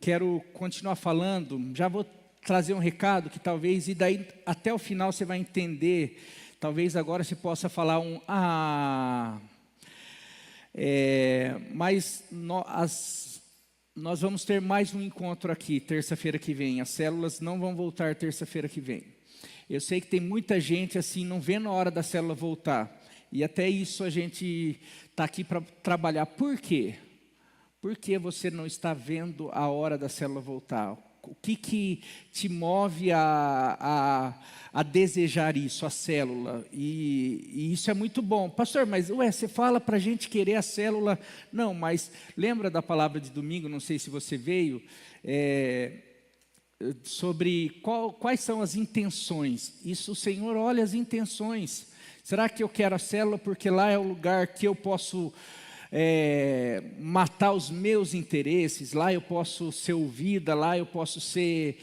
quero continuar falando, já vou trazer um recado que talvez, e daí até o final você vai entender, talvez agora você possa falar mas nós vamos ter mais um encontro aqui, terça-feira que vem, as células não vão voltar terça-feira que vem. Eu sei que tem muita gente assim, não vendo a hora da célula voltar, e até isso a gente está aqui para trabalhar. Por quê? Por que você não está vendo a hora da célula voltar? O que te move a desejar isso, a célula? E isso é muito bom. Pastor, mas você fala para a gente querer a célula. Não, mas lembra da palavra de domingo, não sei se você veio, sobre quais são as intenções. Isso o Senhor olha as intenções. Será que eu quero a célula porque lá é o lugar que eu posso matar os meus interesses, lá eu posso ser ouvida, lá eu posso ser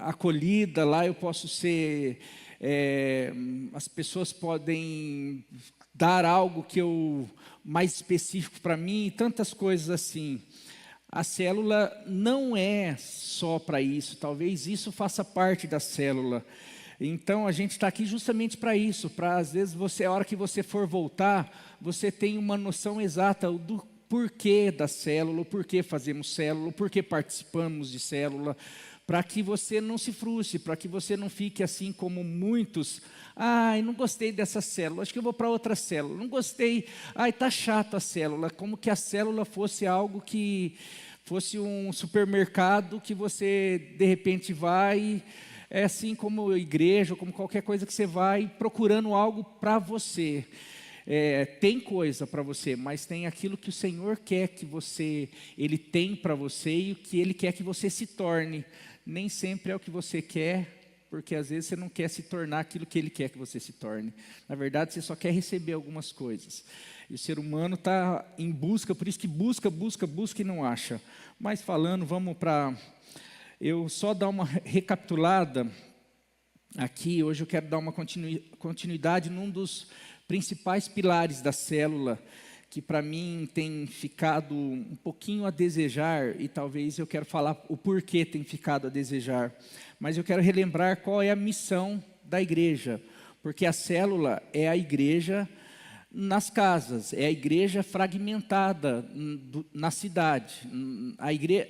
acolhida, lá eu posso ser, as pessoas podem dar algo mais específico para mim, e tantas coisas assim. A célula não é só para isso, talvez isso faça parte da célula. Então a gente está aqui justamente para isso, para às vezes a hora que você for voltar, você tem uma noção exata do porquê da célula, o porquê fazemos célula, o porquê participamos de célula, para que você não se frustre, para que você não fique assim como muitos. Não gostei dessa célula, acho que eu vou para outra célula. Não gostei, está chato a célula, como que a célula fosse algo que fosse um supermercado que você de repente vai. É assim como igreja, como qualquer coisa que você vai procurando algo para você. Tem coisa para você, mas tem aquilo que o Senhor quer que Ele tem para você e o que Ele quer que você se torne. Nem sempre é o que você quer, porque às vezes você não quer se tornar aquilo que Ele quer que você se torne. Na verdade, você só quer receber algumas coisas. E o ser humano está em busca, por isso que busca e não acha. Mas falando, vamos para... Eu só dar uma recapitulada aqui, hoje eu quero dar uma continuidade num dos principais pilares da célula, que para mim tem ficado um pouquinho a desejar, e talvez eu quero falar o porquê tem ficado a desejar. Mas eu quero relembrar qual é a missão da igreja, porque a célula é a igreja nas casas, é a igreja fragmentada na cidade.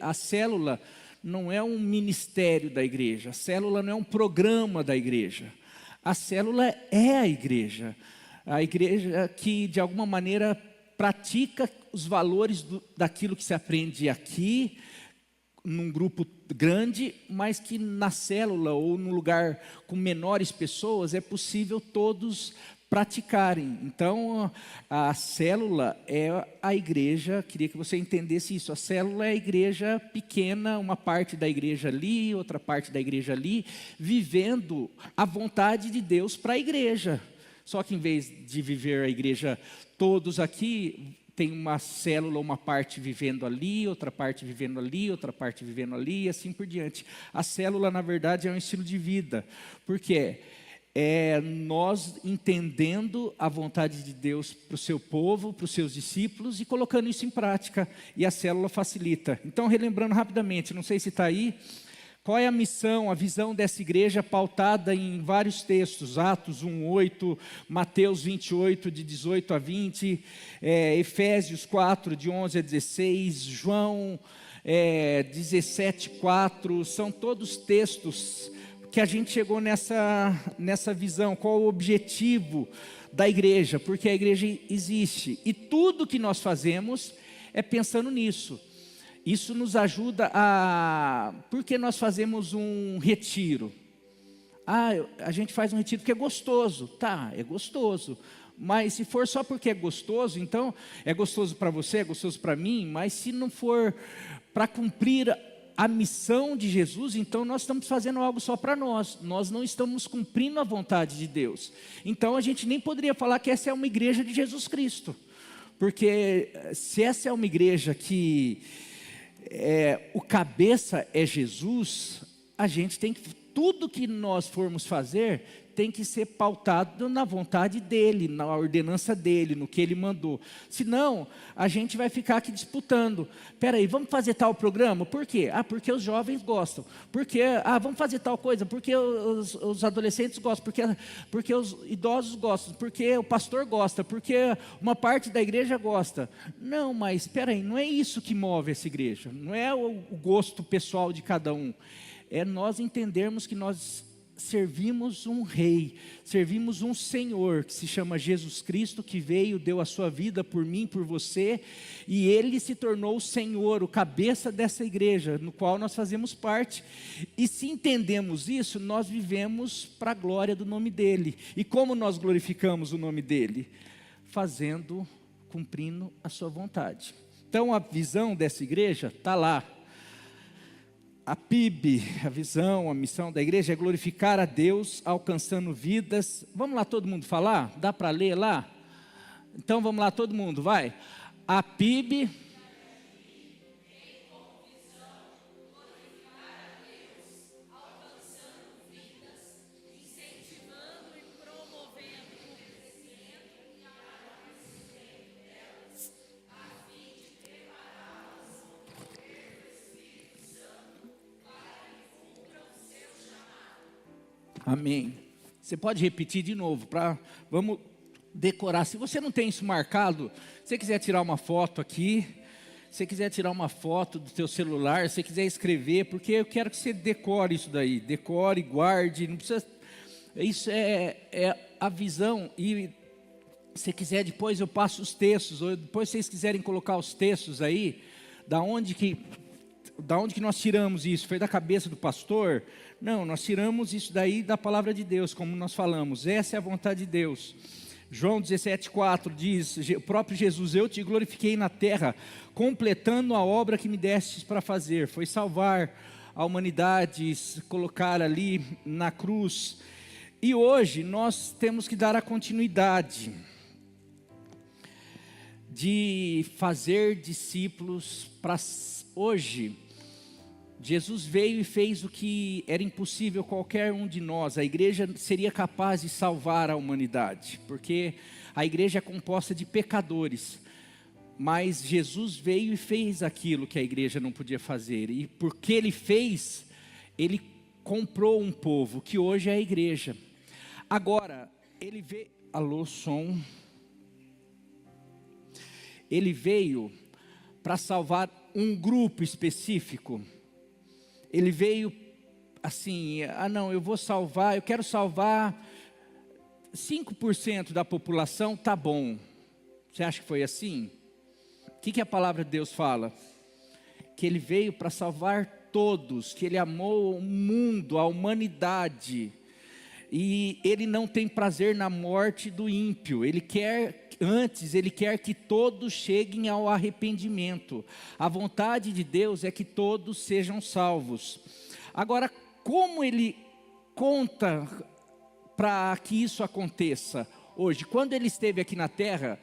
A célula não é um ministério da igreja, a célula não é um programa da igreja, a célula é a igreja que de alguma maneira pratica os valores daquilo que se aprende aqui, num grupo grande, mas que na célula ou num lugar com menores pessoas é possível todos praticarem. Então a célula é a igreja, queria que você entendesse isso, a célula é a igreja pequena, uma parte da igreja ali, outra parte da igreja ali, vivendo a vontade de Deus para a igreja. Só que em vez de viver a igreja todos aqui, tem uma célula, uma parte vivendo ali, outra parte vivendo ali, outra parte vivendo ali, e assim por diante. A célula, na verdade, é um estilo de vida, porque nós entendendo a vontade de Deus para o seu povo, para os seus discípulos, e colocando isso em prática, e a célula facilita. Então, relembrando rapidamente, não sei se está aí, qual é a missão, a visão dessa igreja pautada em vários textos, Atos 1:8, Mateus 28, de 18 a 20, Efésios 4, de 11 a 16, João 17:4, são todos textos que a gente chegou nessa visão. Qual o objetivo da igreja? Porque a igreja existe, e tudo que nós fazemos é pensando nisso. Isso nos ajuda por que nós fazemos um retiro? A gente faz um retiro porque é gostoso. Tá, é gostoso. Mas se for só porque é gostoso, então é gostoso para você, é gostoso para mim, mas se não for para cumprir a missão de Jesus, então nós estamos fazendo algo só para nós. Nós não estamos cumprindo a vontade de Deus. Então a gente nem poderia falar que essa é uma igreja de Jesus Cristo. Porque se essa é uma igreja que o cabeça é Jesus, a gente tem que, tudo que nós formos fazer, tem que ser pautado na vontade dele, na ordenança dele, no que ele mandou. Senão, a gente vai ficar aqui disputando. Espera aí, vamos fazer tal programa? Por quê? Porque os jovens gostam. Por quê? Vamos fazer tal coisa? Porque os adolescentes gostam. Porque os idosos gostam. Porque o pastor gosta. Porque uma parte da igreja gosta. Não, mas espera aí, não é isso que move essa igreja. Não é o gosto pessoal de cada um. É nós entendermos que nós servimos um rei, servimos um Senhor, que se chama Jesus Cristo, que veio, deu a sua vida por mim, por você, e Ele se tornou o Senhor, o cabeça dessa igreja, no qual nós fazemos parte, e se entendemos isso, nós vivemos para a glória do nome dEle. E como nós glorificamos o nome dEle? Cumprindo a sua vontade. Então a visão dessa igreja está lá. A PIB, a visão, a missão da igreja é glorificar a Deus, alcançando vidas. Vamos lá todo mundo falar? Dá para ler lá? Então vamos lá todo mundo, vai. A PIB... Amém. Você pode repetir de novo, vamos decorar. Se você não tem isso marcado, se você quiser tirar uma foto aqui, se você quiser tirar uma foto do teu celular, se você quiser escrever, porque eu quero que você decore isso daí, decore, guarde, não precisa, isso é a visão. E se você quiser depois eu passo os textos, ou depois se vocês quiserem colocar os textos aí, da onde que nós tiramos isso? Foi da cabeça do pastor? Não, nós tiramos isso daí da palavra de Deus, como nós falamos. Essa é a vontade de Deus. João 17,4 diz, o próprio Jesus: eu te glorifiquei na terra, completando a obra que me destes para fazer. Foi salvar a humanidade, colocar ali na cruz. E hoje nós temos que dar a continuidade de fazer discípulos para hoje. Jesus veio e fez o que era impossível qualquer um de nós. A igreja seria capaz de salvar a humanidade, porque a igreja é composta de pecadores. Mas Jesus veio e fez aquilo que a igreja não podia fazer. E porque Ele fez, Ele comprou um povo, que hoje é a igreja. Agora, Ele veio... Alô, som. Ele veio para salvar um grupo específico. Ele veio assim, não, eu quero salvar 5% da população, tá bom. Você acha que foi assim? O que a palavra de Deus fala? Que Ele veio para salvar todos, que Ele amou o mundo, a humanidade. E Ele não tem prazer na morte do ímpio. Ele quer que todos cheguem ao arrependimento. A vontade de Deus é que todos sejam salvos. Agora, como Ele conta para que isso aconteça hoje? Quando Ele esteve aqui na terra,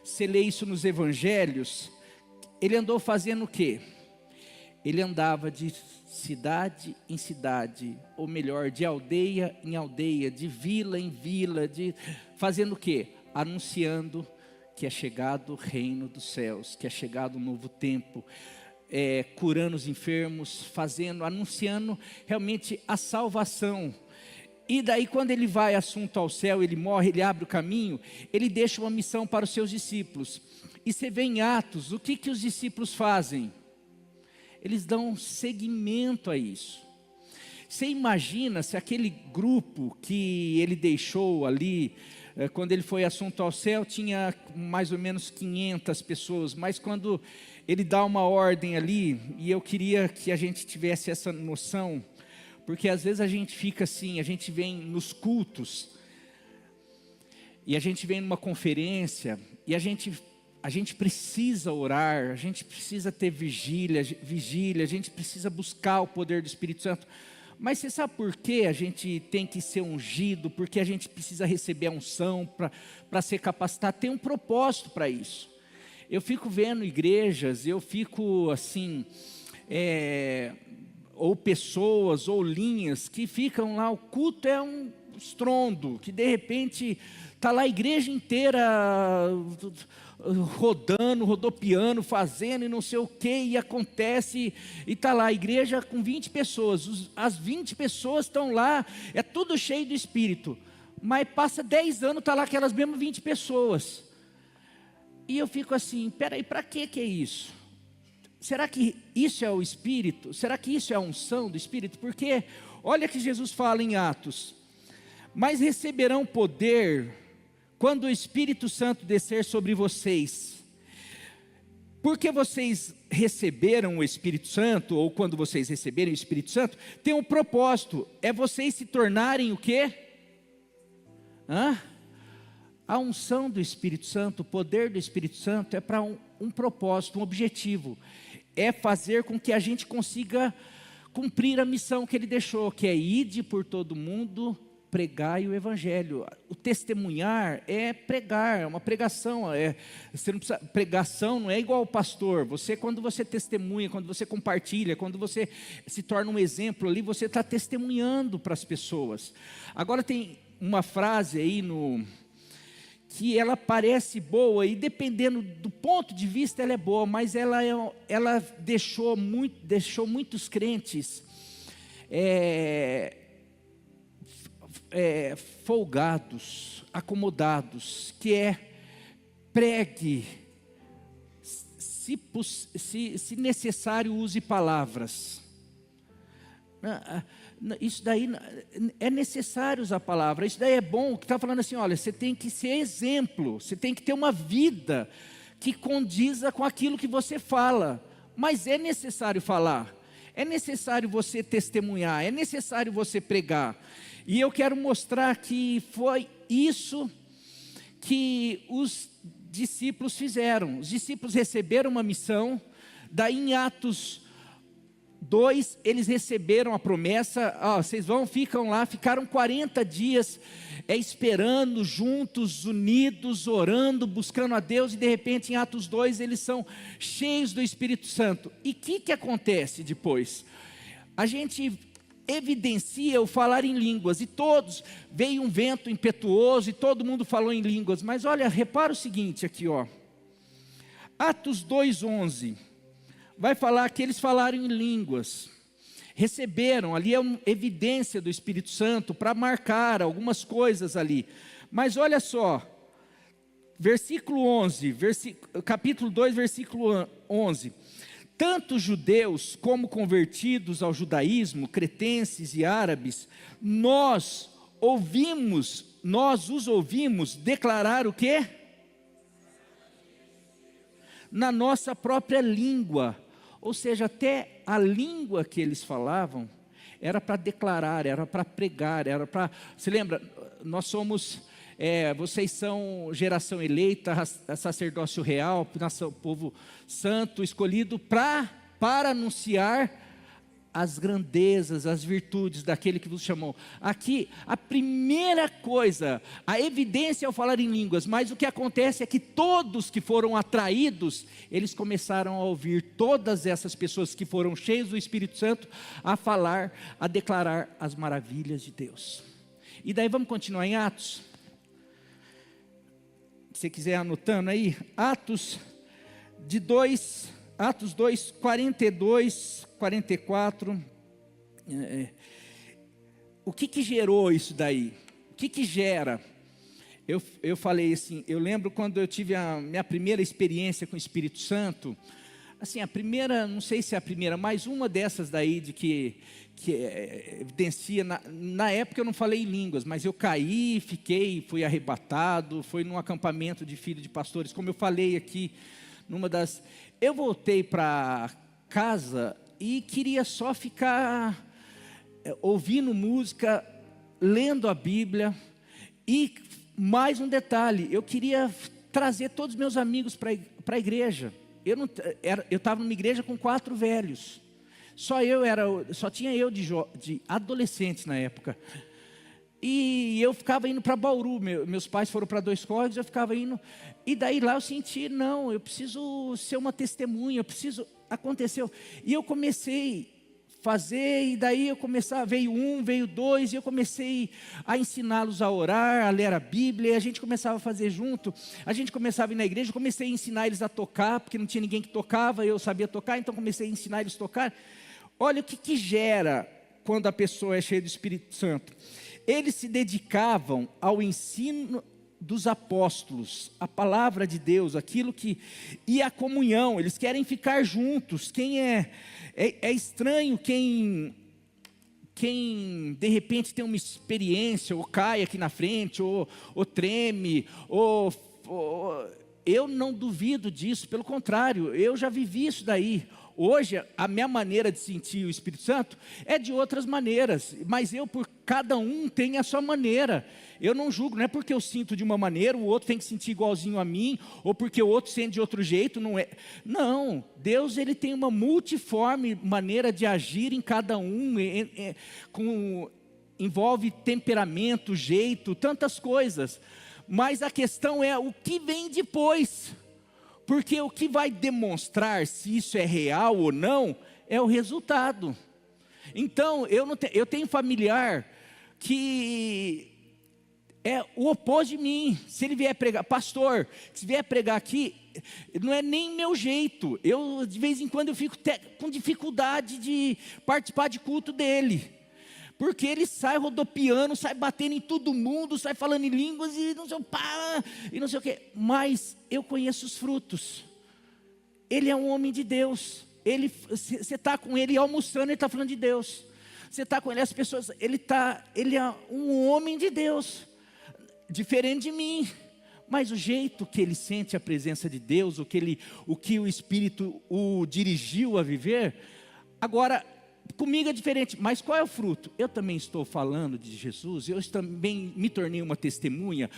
você lê isso nos evangelhos, Ele andou fazendo o quê? Ele andava de cidade em cidade, ou melhor, de aldeia em aldeia, de vila em vila, fazendo o quê? Anunciando que é chegado o reino dos céus, que é chegado um novo tempo, curando os enfermos, anunciando realmente a salvação. E daí quando Ele vai assunto ao céu, Ele morre, Ele abre o caminho, Ele deixa uma missão para os seus discípulos. E você vê em Atos, o que os discípulos fazem? Eles dão seguimento a isso. Você imagina se aquele grupo que Ele deixou ali, quando Ele foi assunto ao céu, tinha mais ou menos 500 pessoas, mas quando Ele dá uma ordem ali, e eu queria que a gente tivesse essa noção, porque às vezes a gente fica assim, a gente vem nos cultos, e a gente vem numa conferência, e a gente precisa orar, a gente precisa ter vigília, a gente precisa buscar o poder do Espírito Santo. Mas você sabe por que a gente tem que ser ungido? Porque a gente precisa receber a unção para ser capacitado. Tem um propósito para isso. Eu fico vendo igrejas, eu fico assim, ou pessoas, ou linhas que ficam lá, o culto é estrondo, que de repente está lá a igreja inteira rodando, rodopiando, fazendo e não sei o que, e acontece, e está lá a igreja com 20 pessoas, as 20 pessoas estão lá, é tudo cheio do Espírito, mas passa 10 anos, está lá aquelas mesmas 20 pessoas, e eu fico assim, peraí, para que é isso? Será que isso é o Espírito? Será que isso é a unção do Espírito? Porque, olha que Jesus fala em Atos, mas receberão poder quando o Espírito Santo descer sobre vocês. Porque vocês receberam o Espírito Santo, ou quando vocês receberem o Espírito Santo, tem um propósito, é vocês se tornarem o quê? A unção do Espírito Santo, o poder do Espírito Santo é para um propósito, um objetivo, é fazer com que a gente consiga cumprir a missão que Ele deixou, que é ide por todo mundo, pregai o Evangelho. O testemunhar é pregar, é uma pregação, você não precisa, pregação não é igual ao pastor, quando você testemunha, quando você compartilha, quando você se torna um exemplo ali, você está testemunhando para as pessoas. Agora tem uma frase aí que ela parece boa, e dependendo do ponto de vista ela é boa, mas ela deixou muitos crentes folgados, acomodados, que é pregue, se necessário use palavras. Isso daí é necessário usar palavra, isso daí é bom, que está falando assim, olha, você tem que ser exemplo, você tem que ter uma vida que condiza com aquilo que você fala, mas é necessário falar, é necessário você testemunhar, é necessário você pregar, e eu quero mostrar que foi isso que os discípulos fizeram. Os discípulos receberam uma missão, daí em Atos 2, eles receberam a promessa, vocês ficam lá, ficaram 40 dias esperando, juntos, unidos, orando, buscando a Deus, e de repente em Atos 2 eles são cheios do Espírito Santo. E o que acontece depois? A gente evidencia o falar em línguas, e todos, veio um vento impetuoso, e todo mundo falou em línguas, mas olha, repara o seguinte aqui, Atos 2:11, vai falar que eles falaram em línguas, receberam, ali é uma evidência do Espírito Santo, para marcar algumas coisas ali, mas olha só, versículo 11, capítulo 2, versículo 11, tanto judeus como convertidos ao judaísmo, cretenses e árabes, nós os ouvimos declarar o quê? Na nossa própria língua, ou seja, até a língua que eles falavam, era para declarar, era para pregar, era para, se lembra, nós somos, vocês são geração eleita, sacerdócio real, nação, povo santo, escolhido para anunciar as grandezas, as virtudes daquele que vos chamou. Aqui, a primeira coisa, a evidência ao falar em línguas, mas o que acontece é que todos que foram atraídos, eles começaram a ouvir todas essas pessoas que foram cheias do Espírito Santo, a falar, a declarar as maravilhas de Deus. E daí vamos continuar em Atos. Se você quiser anotando aí, Atos 2, 42, 44, o que gerou isso daí? O que gera? Eu falei assim, eu lembro quando eu tive a minha primeira experiência com o Espírito Santo, assim, a primeira, não sei se é a primeira, mas uma dessas daí de que evidencia, na época eu não falei em línguas, mas eu caí, fui arrebatado, foi num acampamento de filho de pastores, como eu falei aqui, eu voltei para casa e queria só ficar ouvindo música, lendo a Bíblia, e mais um detalhe, eu queria trazer todos os meus amigos para a igreja. Eu estava numa igreja com 4 velhos, só tinha eu de adolescentes na época, e eu ficava indo para Bauru, meus pais foram para Dois Córregos, eu ficava indo, e daí lá eu senti, não, eu preciso ser uma testemunha, aconteceu, e eu comecei fazer, e daí eu começava, veio um, veio dois, e eu comecei a ensiná-los a orar, a ler a Bíblia, e a gente começava a fazer junto, a gente começava a ir na igreja, eu comecei a ensinar eles a tocar, porque não tinha ninguém que tocava, eu sabia tocar, então comecei a ensinar eles a tocar. Olha o que gera quando a pessoa é cheia do Espírito Santo. Eles se dedicavam ao ensino dos apóstolos, a palavra de Deus, aquilo que, e a comunhão, eles querem ficar juntos. Quem é estranho quem de repente tem uma experiência, ou cai aqui na frente, ou treme, eu não duvido disso, pelo contrário, eu já vivi isso daí. Hoje, a minha maneira de sentir o Espírito Santo é de outras maneiras, mas por cada um tem a sua maneira. Eu não julgo, não é porque eu sinto de uma maneira, o outro tem que sentir igualzinho a mim, ou porque o outro sente de outro jeito, não é. Não, Deus ele tem uma multiforme maneira de agir em cada um, envolve temperamento, jeito, tantas coisas. Mas a questão é o que vem depois. Porque o que vai demonstrar se isso é real ou não, é o resultado. Então, eu tenho familiar que é o oposto de mim. Se ele vier pregar, pastor, se vier pregar aqui, não é nem meu jeito. Eu, de vez em quando, eu fico com dificuldade de participar de culto dele. Porque ele sai rodopiando, sai batendo em todo mundo, sai falando em línguas e não sei o quê. Mas eu conheço os frutos. Ele é um homem de Deus. Você está com ele almoçando, ele está falando de Deus. Você está com ele, as pessoas, ele é um homem de Deus. Diferente de mim. Mas o jeito que ele sente a presença de Deus, o que o Espírito o dirigiu a viver, agora, comigo é diferente, mas qual é o fruto? Eu também estou falando de Jesus, eu também me tornei uma testemunha,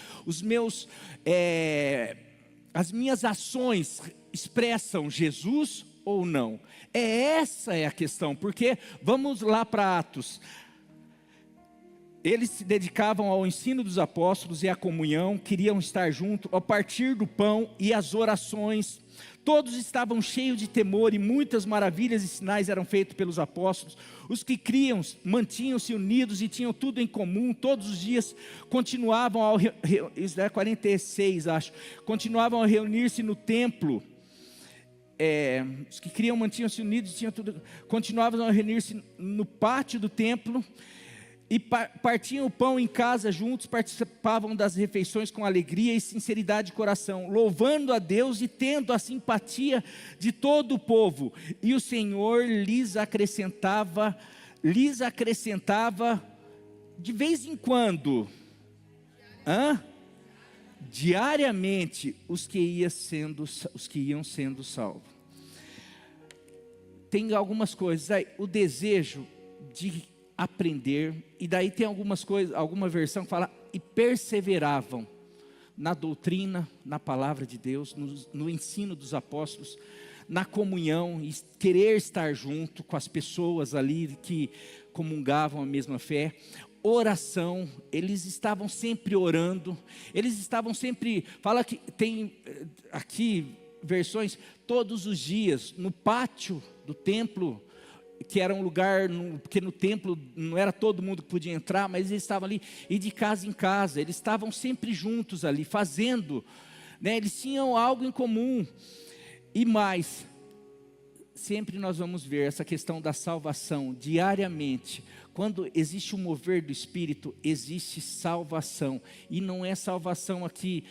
as minhas ações expressam Jesus ou não? Essa é a questão, porque, vamos lá para Atos, eles se dedicavam ao ensino dos apóstolos e à comunhão, queriam estar juntos, ao partir do pão e às orações. Todos estavam cheios de temor e muitas maravilhas e sinais eram feitos pelos apóstolos. Os que criam mantinham-se unidos e tinham tudo em comum. Todos os dias continuavam isso é 46, acho. Continuavam a reunir-se no templo. Os que criam mantinham-se unidos e tinham tudo. Continuavam a reunir-se no pátio do templo. E partiam o pão em casa juntos, participavam das refeições com alegria e sinceridade de coração, louvando a Deus e tendo a simpatia de todo o povo. E o Senhor lhes acrescentava de vez em quando, diariamente, os que iam sendo salvos. Tem algumas coisas aí, o desejo de aprender, e daí tem algumas coisas, alguma versão que fala, e perseveravam na doutrina, na palavra de Deus, no ensino dos apóstolos, na comunhão, e querer estar junto com as pessoas ali que comungavam a mesma fé. Oração, eles estavam sempre orando, eles estavam sempre, fala que tem aqui versões, todos os dias, no pátio do templo, que era um lugar, porque no templo não era todo mundo que podia entrar, mas eles estavam ali, e de casa em casa, eles estavam sempre juntos ali, fazendo, né, eles tinham algo em comum, e mais, sempre nós vamos ver essa questão da salvação, diariamente, quando existe um mover do Espírito, existe salvação, e não é salvação aqui,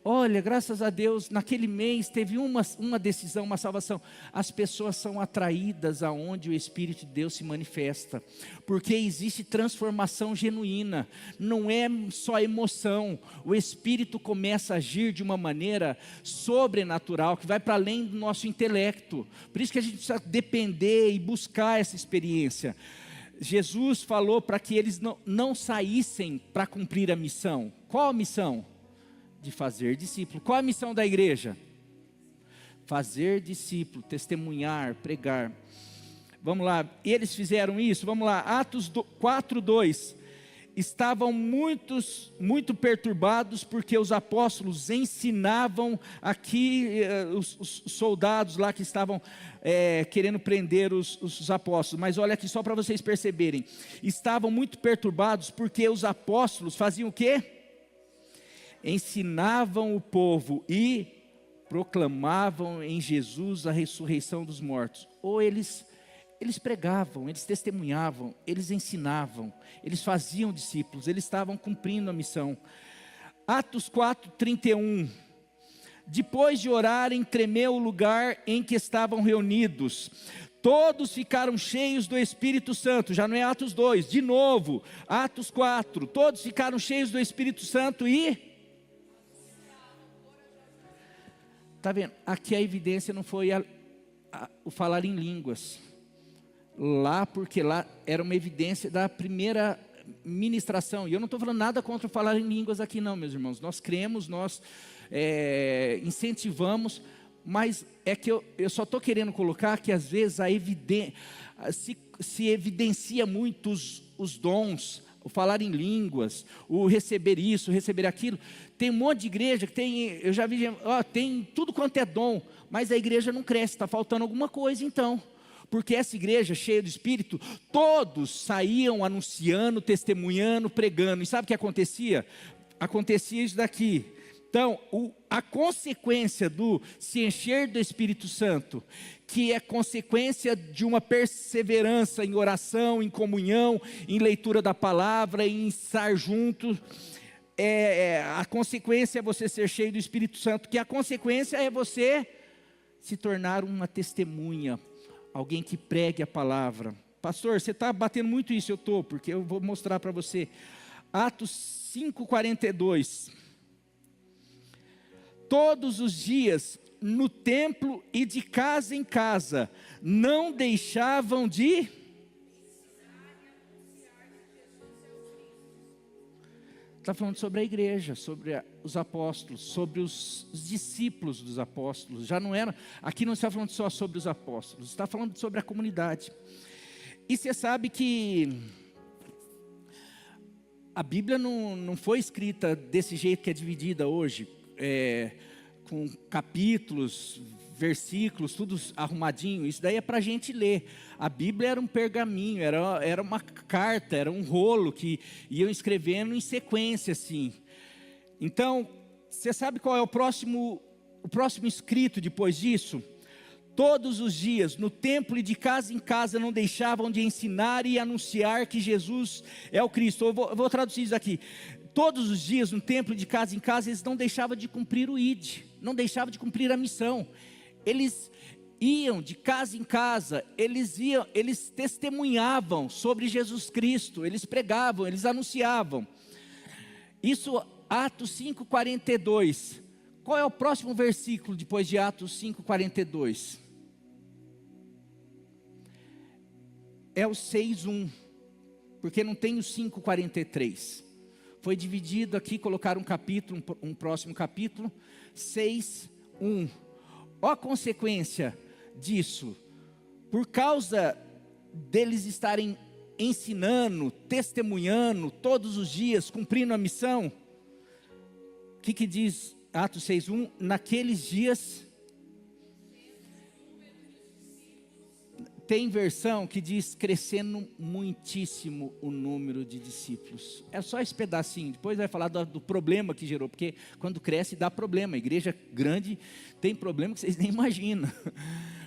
olha, graças a Deus, naquele mês teve uma decisão, uma salvação. As pessoas são atraídas aonde o Espírito de Deus se manifesta, porque existe transformação genuína, não é só emoção, o Espírito começa a agir de uma maneira sobrenatural, que vai para além do nosso intelecto, por isso que a gente precisa depender e buscar essa experiência. Jesus falou para que eles não saíssem para cumprir a missão. Qual a missão? De fazer discípulo. Qual a missão da igreja? Fazer discípulo, testemunhar, pregar. Vamos lá, eles fizeram isso, vamos lá, Atos 4:2. estavam muito perturbados, porque os apóstolos ensinavam aqui, os soldados lá que estavam querendo prender os apóstolos. Mas olha aqui, só para vocês perceberem, estavam muito perturbados, porque os apóstolos faziam o quê? Ensinavam o povo e proclamavam em Jesus a ressurreição dos mortos. Ou eles pregavam, eles testemunhavam, eles ensinavam, eles faziam discípulos, eles estavam cumprindo a missão. Atos 4:31. Depois de orarem, tremeu o lugar em que estavam reunidos. Todos ficaram cheios do Espírito Santo. Já não é Atos 2, de novo, Atos 4. Todos ficaram cheios do Espírito Santo e... Está vendo? Aqui a evidência não foi o falar em línguas. Lá, porque lá era uma evidência da primeira ministração. E eu não estou falando nada contra o falar em línguas aqui não, meus irmãos. Nós cremos, nós incentivamos, mas é que eu só estou querendo colocar que às vezes se evidencia muito os dons, o falar em línguas, o receber isso, receber aquilo. Tem um monte de igreja que tem, eu já vi, tem tudo quanto é dom, mas a igreja não cresce, está faltando alguma coisa então. Porque essa igreja cheia do Espírito, todos saíam anunciando, testemunhando, pregando. E sabe o que acontecia? Acontecia isso daqui. Então, a consequência do se encher do Espírito Santo, que é consequência de uma perseverança em oração, em comunhão, em leitura da palavra, em estar junto, a consequência é você ser cheio do Espírito Santo, que a consequência é você se tornar uma testemunha, alguém que pregue a palavra. Pastor, você está batendo muito isso? Eu estou, porque eu vou mostrar para você. Atos 5:42. Todos os dias, no templo e de casa em casa, não deixavam de... Está falando sobre a igreja, sobre os apóstolos, sobre os discípulos dos apóstolos. Já não era, aqui não está falando só sobre os apóstolos, está falando sobre a comunidade. E você sabe que a Bíblia não foi escrita desse jeito que é dividida hoje, com capítulos, versículos, tudo arrumadinho. Isso daí é para a gente ler. A Bíblia era um pergaminho, era uma carta, era um rolo que iam escrevendo em sequência assim. Então, você sabe qual é o próximo escrito depois disso? Todos os dias, no templo e de casa em casa, não deixavam de ensinar e anunciar que Jesus é o Cristo. Eu vou traduzir isso aqui. Todos os dias, no templo, de casa em casa, eles não deixavam de cumprir o ID, não deixavam de cumprir a missão. Eles iam de casa em casa, eles testemunhavam sobre Jesus Cristo, eles pregavam, eles anunciavam. Isso, Atos 5:42. Qual é o próximo versículo depois de Atos 5:42? É o 6:1, porque não tem o 5:43. Foi dividido aqui, colocaram um capítulo, um próximo capítulo, 6:1. Olha a consequência disso. Por causa deles estarem ensinando, testemunhando todos os dias, cumprindo a missão, o que diz Atos 6:1? Naqueles dias, tem versão que diz crescendo muitíssimo o número de discípulos. É só esse pedacinho, depois vai falar do problema que gerou, porque quando cresce dá problema. A igreja grande tem problema que vocês nem imaginam,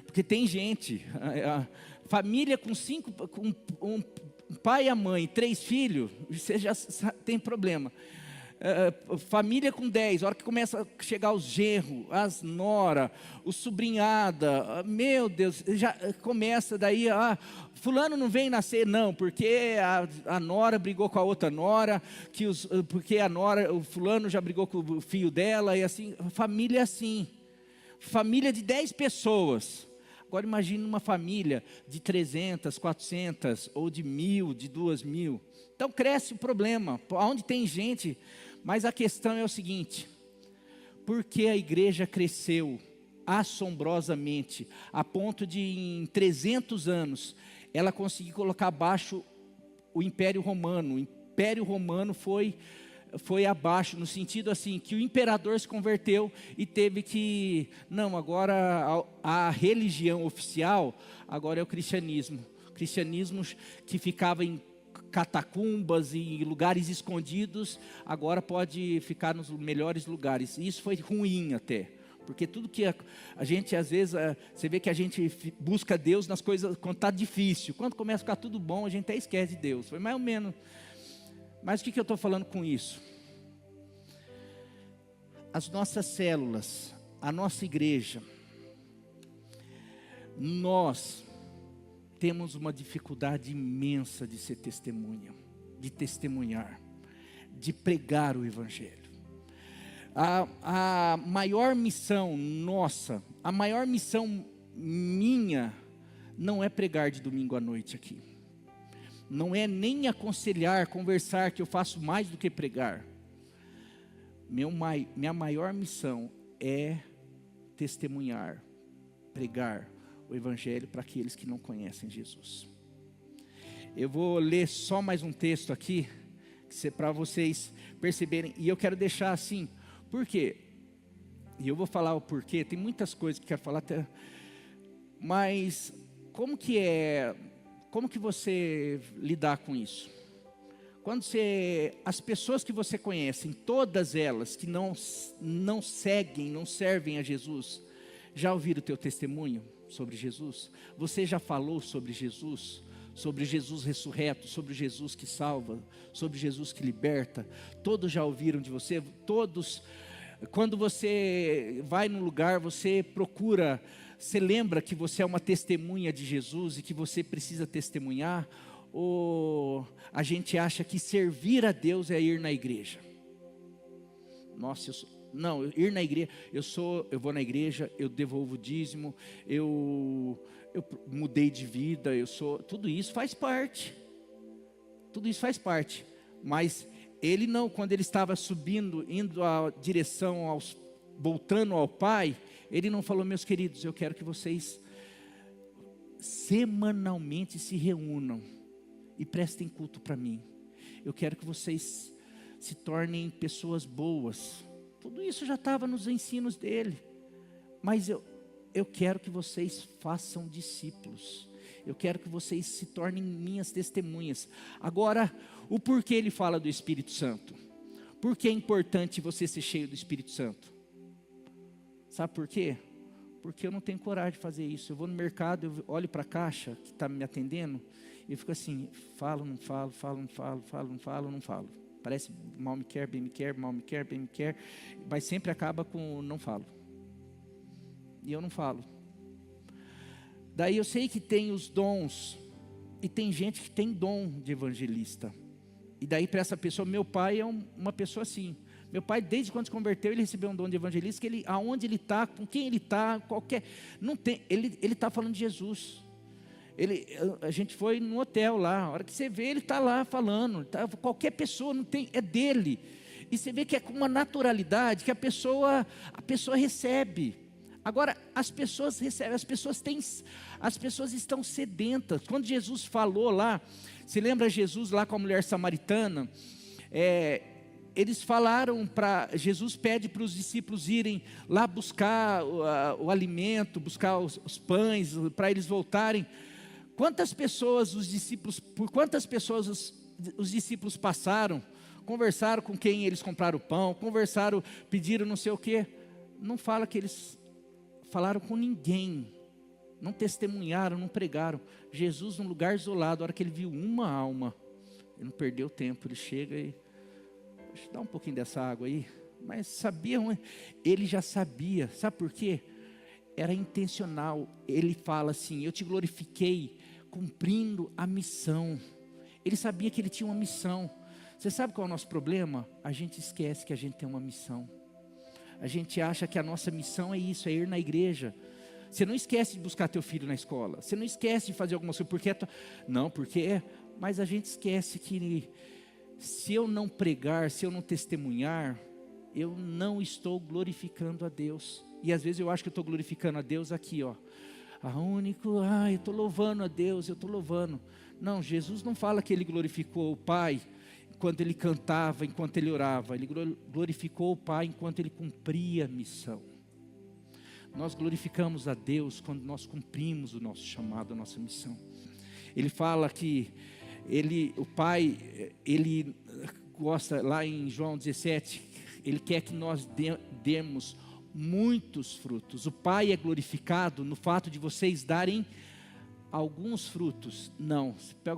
porque tem gente, a família com um pai e a mãe, 3 filhos, você já tem problema. Família com 10, a hora que começa a chegar os genros, as nora, o sobrinhada, meu Deus, já começa daí, fulano não vem nascer não, porque a nora brigou com a outra nora, porque a nora, o fulano já brigou com o filho dela, e assim, família é assim, família de 10 pessoas, agora imagine uma família de 300, 400, ou de 1.000, de 2.000, então cresce o problema, onde tem gente. Mas a questão é o seguinte: porque a igreja cresceu assombrosamente, a ponto de em 300 anos, ela conseguir colocar abaixo o Império Romano, Império Romano foi abaixo, no sentido assim, que o imperador se converteu e teve que, não, agora a religião oficial, agora é o cristianismo. Cristianismo que ficava em catacumbas e lugares escondidos, agora pode ficar nos melhores lugares. E isso foi ruim até, porque tudo que a gente, às vezes, você vê que a gente busca Deus nas coisas, quando está difícil. Quando começa a ficar tudo bom, a gente até esquece de Deus. Foi mais ou menos. Mas o que eu estou falando com isso? As nossas células, a nossa igreja, nós temos uma dificuldade imensa de ser testemunha, de testemunhar, de pregar o Evangelho. A maior missão nossa, a maior missão minha, não é pregar de domingo à noite aqui. Não é nem aconselhar, conversar, que eu faço mais do que pregar. Minha maior missão é testemunhar, pregar o Evangelho para aqueles que não conhecem Jesus. Eu vou ler só mais um texto aqui, para vocês perceberem, e eu quero deixar assim, por quê? E eu vou falar o porquê, tem muitas coisas que eu quero falar, mas como que você lidar com isso? Quando as pessoas que você conhece, todas elas que não seguem, não servem a Jesus, já ouviram o teu testemunho sobre Jesus? Você já falou sobre Jesus ressurreto, sobre Jesus que salva, sobre Jesus que liberta? Todos já ouviram de você? Todos, quando você vai num lugar, você procura, você lembra que você é uma testemunha de Jesus e que você precisa testemunhar? Ou a gente acha que servir a Deus é ir na igreja? Nossa, ir na igreja, eu vou na igreja, eu devolvo o dízimo, eu mudei de vida, tudo isso faz parte. Tudo isso faz parte. Mas ele não, quando ele estava subindo, indo à direção, voltando ao Pai, ele não falou: meus queridos, eu quero que vocês semanalmente se reúnam e prestem culto para mim. Eu quero que vocês se tornem pessoas boas. Tudo isso já estava nos ensinos dele. Mas eu quero que vocês façam discípulos. Eu quero que vocês se tornem minhas testemunhas. Agora, o porquê ele fala do Espírito Santo? Por que é importante você ser cheio do Espírito Santo? Sabe por quê? Porque eu não tenho coragem de fazer isso. Eu vou no mercado, eu olho para a caixa que está me atendendo, e eu fico assim, falo, não falo, falo, não falo, falo, não falo, não falo. Parece mal me quer, bem me quer, mal me quer, bem me quer, mas sempre acaba com não falo. E eu não falo. Daí eu sei que tem os dons, e tem gente que tem dom de evangelista. E daí para essa pessoa, meu pai é uma pessoa assim. Meu pai, desde quando se converteu, ele recebeu um dom de evangelista, que aonde ele está, com quem ele está, não tem, ele está falando de Jesus. A gente foi no hotel lá, a hora que você vê, ele está lá falando, qualquer pessoa, não tem, é dele. E você vê que é com uma naturalidade que a pessoa recebe. Agora, as pessoas recebem, as pessoas estão sedentas. Quando Jesus falou lá, se lembra Jesus lá com a mulher samaritana, eles falaram Jesus pede para os discípulos irem lá buscar o alimento, buscar os pães, para eles voltarem. Por quantas pessoas os discípulos passaram, conversaram com quem eles compraram o pão, pediram não sei o quê. Não fala que eles falaram com ninguém, não testemunharam, não pregaram. Jesus num lugar isolado, a hora que ele viu uma alma, ele não perdeu tempo, ele chega e, deixa eu dar um pouquinho dessa água aí, mas ele já sabia, sabe por quê? Era intencional. Ele fala assim: eu te glorifiquei cumprindo a missão. Ele sabia que ele tinha uma missão. Você sabe qual é o nosso problema? A gente esquece que a gente tem uma missão. A gente acha que a nossa missão é isso, é ir na igreja. Você não esquece de buscar teu filho na escola. Você não esquece de fazer alguma coisa, mas a gente esquece que se eu não pregar, se eu não testemunhar, eu não estou glorificando a Deus. E às vezes eu acho que eu estou glorificando a Deus aqui, ó. Eu estou louvando a Deus, eu estou louvando. Não, Jesus não fala que ele glorificou o Pai enquanto ele cantava, enquanto ele orava. Ele glorificou o Pai enquanto ele cumpria a missão. Nós glorificamos a Deus quando nós cumprimos o nosso chamado, a nossa missão. Ele fala que o Pai, ele gosta, lá em João 17, ele quer que nós demos muitos frutos. O Pai é glorificado no fato de vocês darem alguns frutos. Não,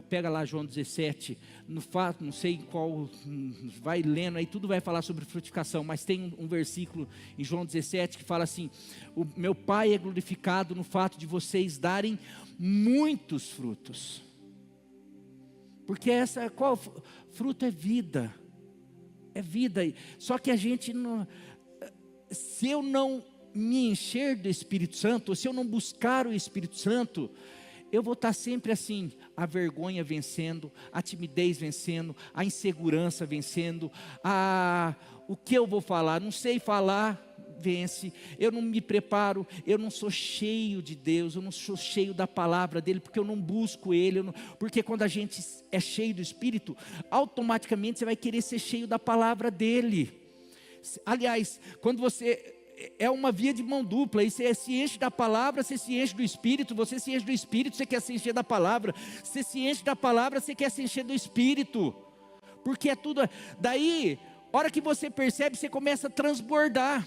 pega lá João 17, no fato, não sei em qual, vai lendo aí, tudo vai falar sobre frutificação, mas tem um versículo em João 17 que fala assim: o meu Pai é glorificado no fato de vocês darem muitos frutos. Porque qual fruto é vida? É vida. Só que a gente não, se eu não me encher do Espírito Santo, ou se eu não buscar o Espírito Santo, eu vou estar sempre assim, a vergonha vencendo, a timidez vencendo, a insegurança vencendo, o que eu vou falar, não sei falar, vence, eu não me preparo, eu não sou cheio de Deus, eu não sou cheio da palavra dEle, porque eu não busco Ele, porque quando a gente é cheio do Espírito, automaticamente você vai querer ser cheio da palavra dEle. Aliás, quando você... é uma via de mão dupla, e você se enche da palavra, você se enche do Espírito, você se enche do Espírito, você quer se encher da palavra, você se enche da palavra, você quer se encher do Espírito, porque é tudo, daí, hora que você percebe, você começa a transbordar.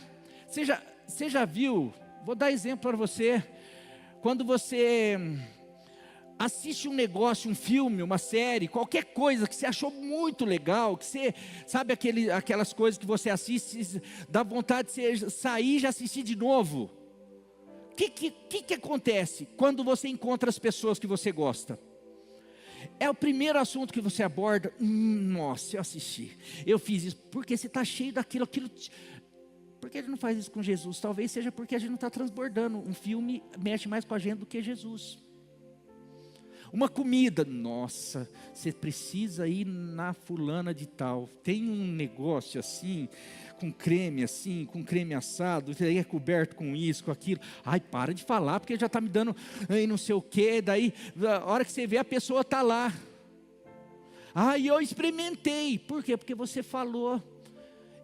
Você já viu, vou dar exemplo para você, quando você assiste um negócio, um filme, uma série, qualquer coisa que você achou muito legal, que você, sabe aquelas coisas que você assiste, dá vontade de você sair e já assistir de novo. O que acontece quando você encontra as pessoas que você gosta? É o primeiro assunto que você aborda. Nossa, eu assisti, eu fiz isso, porque você está cheio daquilo. Por que a gente não faz isso com Jesus? Talvez seja porque a gente não está transbordando. Um filme mexe mais com a gente do que Jesus. Uma comida, nossa, você precisa ir na fulana de tal, tem um negócio assim, com creme assim, com creme assado, aí é coberto com isso, com aquilo. Ai, para de falar, porque já está me dando aí não sei o que. Daí, a hora que você vê, a pessoa está lá. Ai, eu experimentei. Por quê? Porque você falou,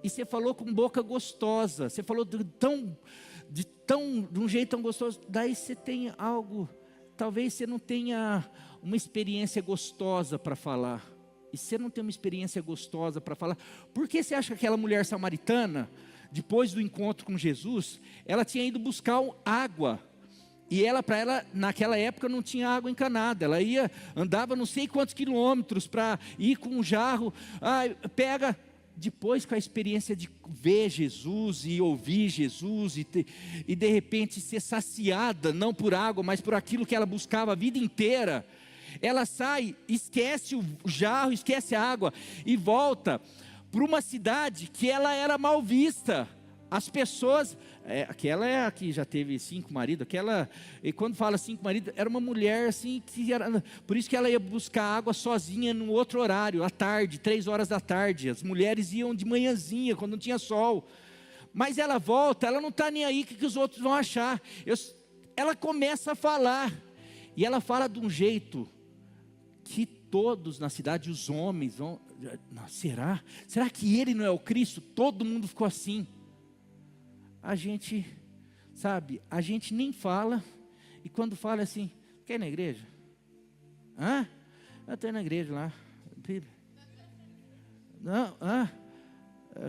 e você falou com boca gostosa, você falou de um jeito tão gostoso. Daí você tem algo, talvez você não tenha uma experiência gostosa para falar. E você não tem uma experiência gostosa para falar, por que você acha que aquela mulher samaritana, depois do encontro com Jesus, ela tinha ido buscar água? E para ela, naquela época não tinha água encanada. Ela andava não sei quantos quilômetros para ir com um jarro. Depois, com a experiência de ver Jesus e ouvir Jesus e de repente ser saciada, não por água, mas por aquilo que ela buscava a vida inteira, ela sai, esquece o jarro, esquece a água e volta para uma cidade que ela era mal vista. As pessoas, aquela é a que já teve 5 maridos, e quando fala 5 maridos, era uma mulher assim, por isso que ela ia buscar água sozinha no outro horário, à tarde, 3 horas da tarde, as mulheres iam de manhãzinha, quando não tinha sol, mas ela volta, ela não está nem aí o que os outros vão achar, ela começa a falar, e ela fala de um jeito, que todos na cidade, os homens vão, será que ele não é o Cristo? Todo mundo ficou assim. A gente, sabe, a gente nem fala, e quando fala assim, quer ir na igreja? Hã? Eu estou na igreja lá. Não,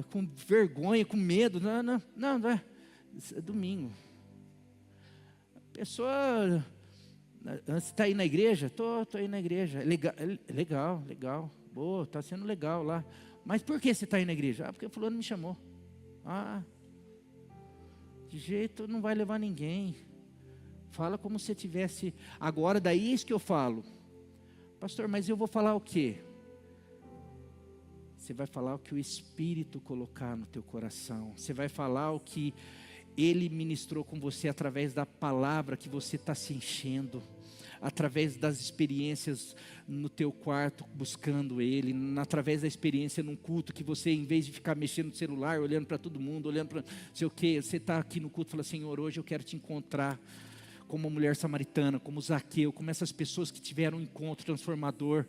com vergonha, com medo, não, é domingo. A pessoa, você está aí na igreja? Estou aí na igreja, legal, boa, está sendo legal lá. Mas por que você está aí na igreja? Porque o fulano me chamou. De jeito não vai levar ninguém. Fala como se tivesse. Agora daí é isso que eu falo. Pastor, mas eu vou falar o quê? Você vai falar o que o Espírito colocar no teu coração. Você vai falar o que Ele ministrou com você através da palavra que você está se enchendo, através das experiências no teu quarto buscando Ele, através da experiência num culto que você, em vez de ficar mexendo no celular, olhando para todo mundo, olhando para sei o que, você está aqui no culto e fala, Senhor, hoje eu quero te encontrar como uma mulher samaritana, como Zaqueu, como essas pessoas que tiveram um encontro transformador.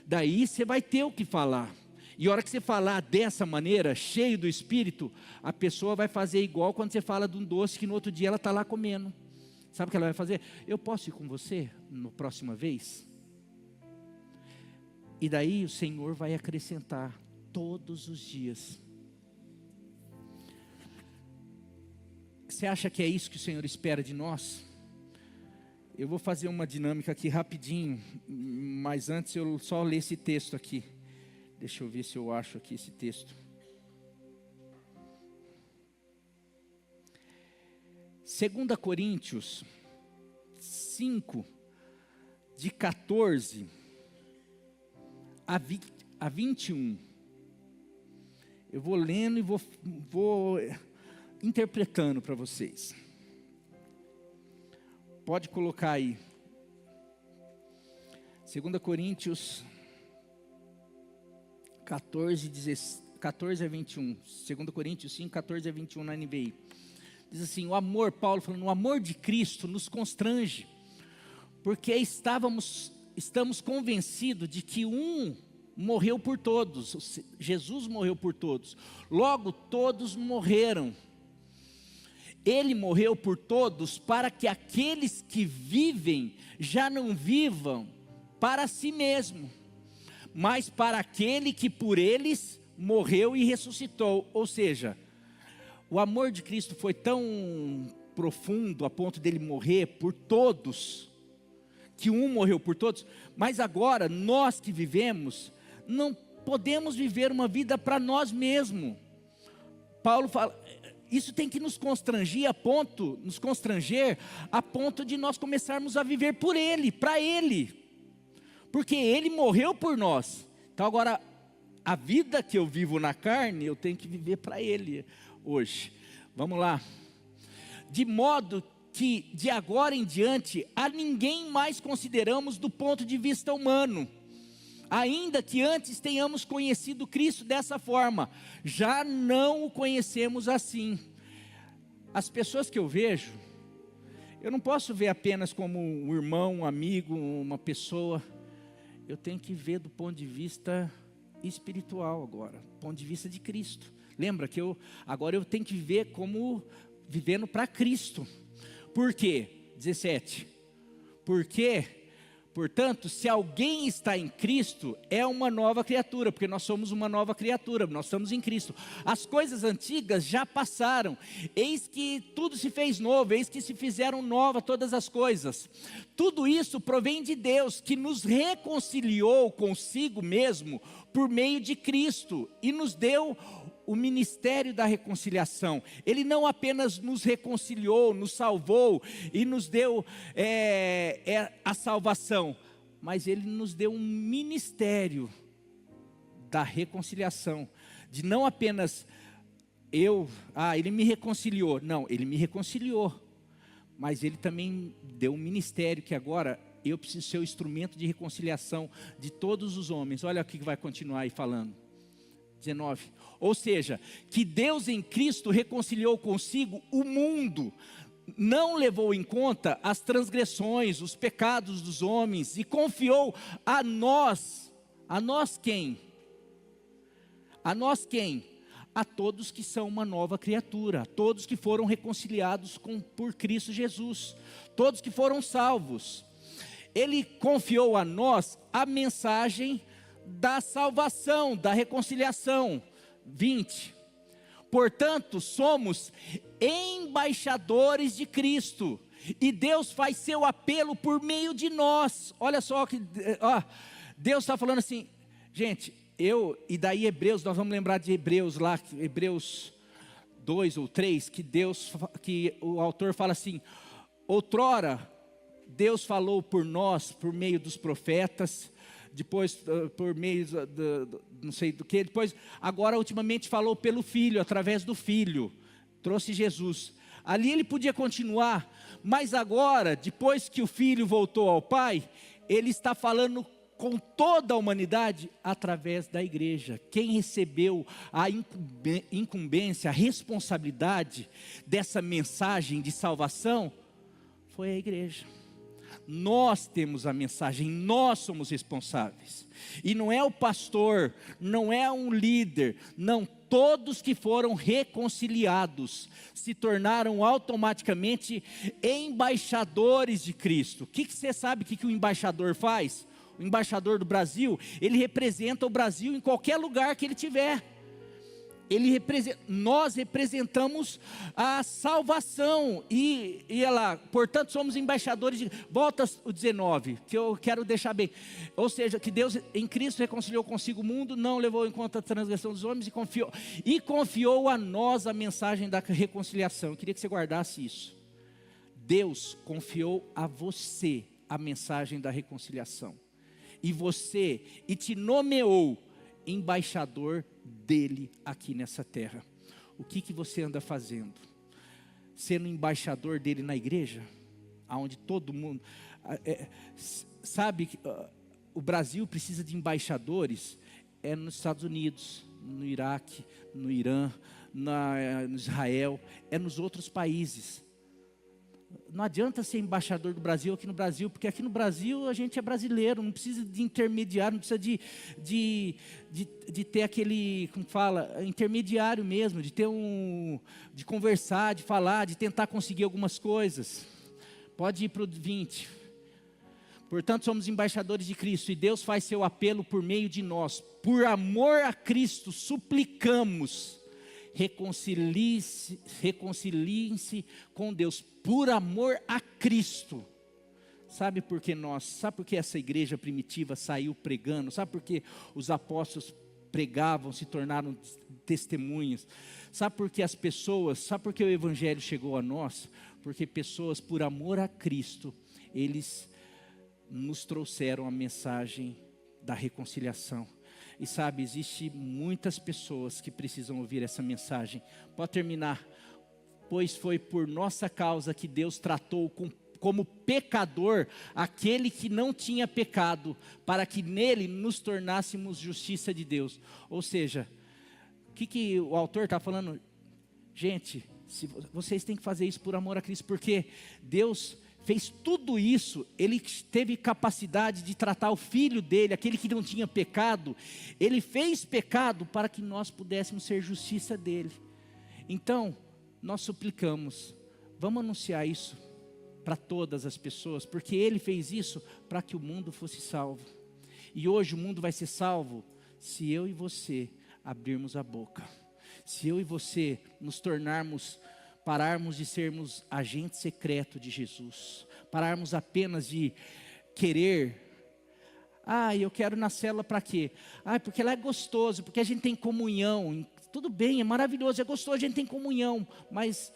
Daí você vai ter o que falar. E a hora que você falar dessa maneira, cheio do Espírito, a pessoa vai fazer igual quando você fala de um doce que no outro dia ela está lá comendo. Sabe o que ela vai fazer? Eu posso ir com você na próxima vez? E daí o Senhor vai acrescentar todos os dias. Você acha que é isso que o Senhor espera de nós? Eu vou fazer uma dinâmica aqui rapidinho, mas antes eu só ler esse texto aqui. Deixa eu ver se eu acho aqui esse texto. 2 Coríntios 5, de 14 a 21. Eu vou lendo e vou interpretando para vocês. Pode colocar aí. 2 Coríntios 14 a 21. 2 Coríntios 5, 14 a 21 na NVI. Diz assim: o amor, Paulo falando, o amor de Cristo nos constrange, porque estamos convencidos de que um morreu por todos, Jesus morreu por todos, logo todos morreram. Ele morreu por todos para que aqueles que vivem já não vivam para si mesmo, mas para aquele que por eles morreu e ressuscitou. Ou seja, o amor de Cristo foi tão profundo a ponto dele morrer por todos, que um morreu por todos, mas agora nós que vivemos, não podemos viver uma vida para nós mesmos. Paulo fala, isso tem que nos constranger a ponto de nós começarmos a viver por Ele, para Ele, porque Ele morreu por nós. Então agora, a vida que eu vivo na carne, eu tenho que viver para Ele hoje. Vamos lá. De modo que de agora em diante, a ninguém mais consideramos do ponto de vista humano, ainda que antes tenhamos conhecido Cristo dessa forma, já não o conhecemos assim. As pessoas que eu vejo, eu não posso ver apenas como um irmão, um amigo, uma pessoa. Eu tenho que ver do ponto de vista espiritual agora, do ponto de vista de Cristo. Lembra que agora eu tenho que viver como vivendo para Cristo. Por quê? 17. Porque, portanto, se alguém está em Cristo, é uma nova criatura, porque nós somos uma nova criatura, nós estamos em Cristo. As coisas antigas já passaram, eis que tudo se fez novo, eis que se fizeram novas todas as coisas. Tudo isso provém de Deus, que nos reconciliou consigo mesmo por meio de Cristo e nos deu o ministério da reconciliação. Ele não apenas nos reconciliou, nos salvou e nos deu a salvação, mas Ele nos deu um ministério da reconciliação, de não apenas Ele me reconciliou, não, Ele me reconciliou, mas Ele também deu um ministério que agora eu preciso ser o instrumento de reconciliação de todos os homens. Olha o que vai continuar aí falando. 19, ou seja, que Deus em Cristo reconciliou consigo o mundo, não levou em conta as transgressões, os pecados dos homens, e confiou a nós quem? A nós quem? A todos que são uma nova criatura, a todos que foram reconciliados por Cristo Jesus, todos que foram salvos. Ele confiou a nós a mensagem da salvação, da reconciliação. 20. Portanto, somos embaixadores de Cristo, e Deus faz seu apelo por meio de nós. Olha só que Deus está falando assim, gente, e daí Hebreus, nós vamos lembrar de Hebreus lá, Hebreus 2 ou 3, que o autor fala assim: outrora Deus falou por nós, por meio dos profetas, depois por meio não sei do que, depois agora ultimamente falou pelo Filho, através do Filho, trouxe Jesus. Ali ele podia continuar, mas agora, depois que o Filho voltou ao Pai, ele está falando com toda a humanidade através da igreja. Quem recebeu a incumbência, a responsabilidade dessa mensagem de salvação foi a igreja. Nós temos a mensagem, nós somos responsáveis. E não é o pastor, não é um líder, não, todos que foram reconciliados se tornaram automaticamente embaixadores de Cristo. O que você sabe que o embaixador faz? O embaixador do Brasil, ele representa o Brasil em qualquer lugar que ele tiver. Nós representamos a salvação, e ela, portanto somos embaixadores volta o 19, que eu quero deixar bem, ou seja, que Deus em Cristo reconciliou consigo o mundo, não levou em conta a transgressão dos homens, e confiou a nós a mensagem da reconciliação. Eu queria que você guardasse isso. Deus confiou a você a mensagem da reconciliação, e te nomeou embaixador dele aqui nessa terra. O que você anda fazendo? Sendo embaixador dele na igreja, aonde todo mundo sabe que o Brasil precisa de embaixadores, nos Estados Unidos, no Iraque, no Irã, no Israel, nos outros países. Não adianta ser embaixador do Brasil aqui no Brasil, porque aqui no Brasil a gente é brasileiro, não precisa de intermediário, não precisa de ter aquele, como fala, intermediário mesmo, de conversar, de falar, de tentar conseguir algumas coisas. Pode ir para o 20. Portanto, somos embaixadores de Cristo, e Deus faz seu apelo por meio de nós. Por amor a Cristo, suplicamos, reconciliem-se com Deus, por amor a Cristo. Sabe por que essa igreja primitiva saiu pregando? Sabe por que os apóstolos pregavam, se tornaram testemunhas? Sabe por que sabe por que o evangelho chegou a nós? Porque pessoas, por amor a Cristo, eles nos trouxeram a mensagem da reconciliação. E sabe, existe muitas pessoas que precisam ouvir essa mensagem. Pode terminar. Pois foi por nossa causa que Deus tratou como pecador aquele que não tinha pecado, para que nele nos tornássemos justiça de Deus. Ou seja, o que o autor está falando? Gente, vocês têm que fazer isso por amor a Cristo, porque Deus fez tudo isso. Ele teve capacidade de tratar o filho dele, aquele que não tinha pecado. Ele fez pecado para que nós pudéssemos ser justiça dele. Então, nós suplicamos, vamos anunciar isso para todas as pessoas, porque ele fez isso para que o mundo fosse salvo. E hoje o mundo vai ser salvo se eu e você abrirmos a boca, se eu e você pararmos de sermos agente secreto de Jesus, pararmos apenas de querer, eu quero ir na célula para quê? Porque lá é gostoso, porque a gente tem comunhão. Tudo bem, é maravilhoso, é gostoso, a gente tem comunhão, mas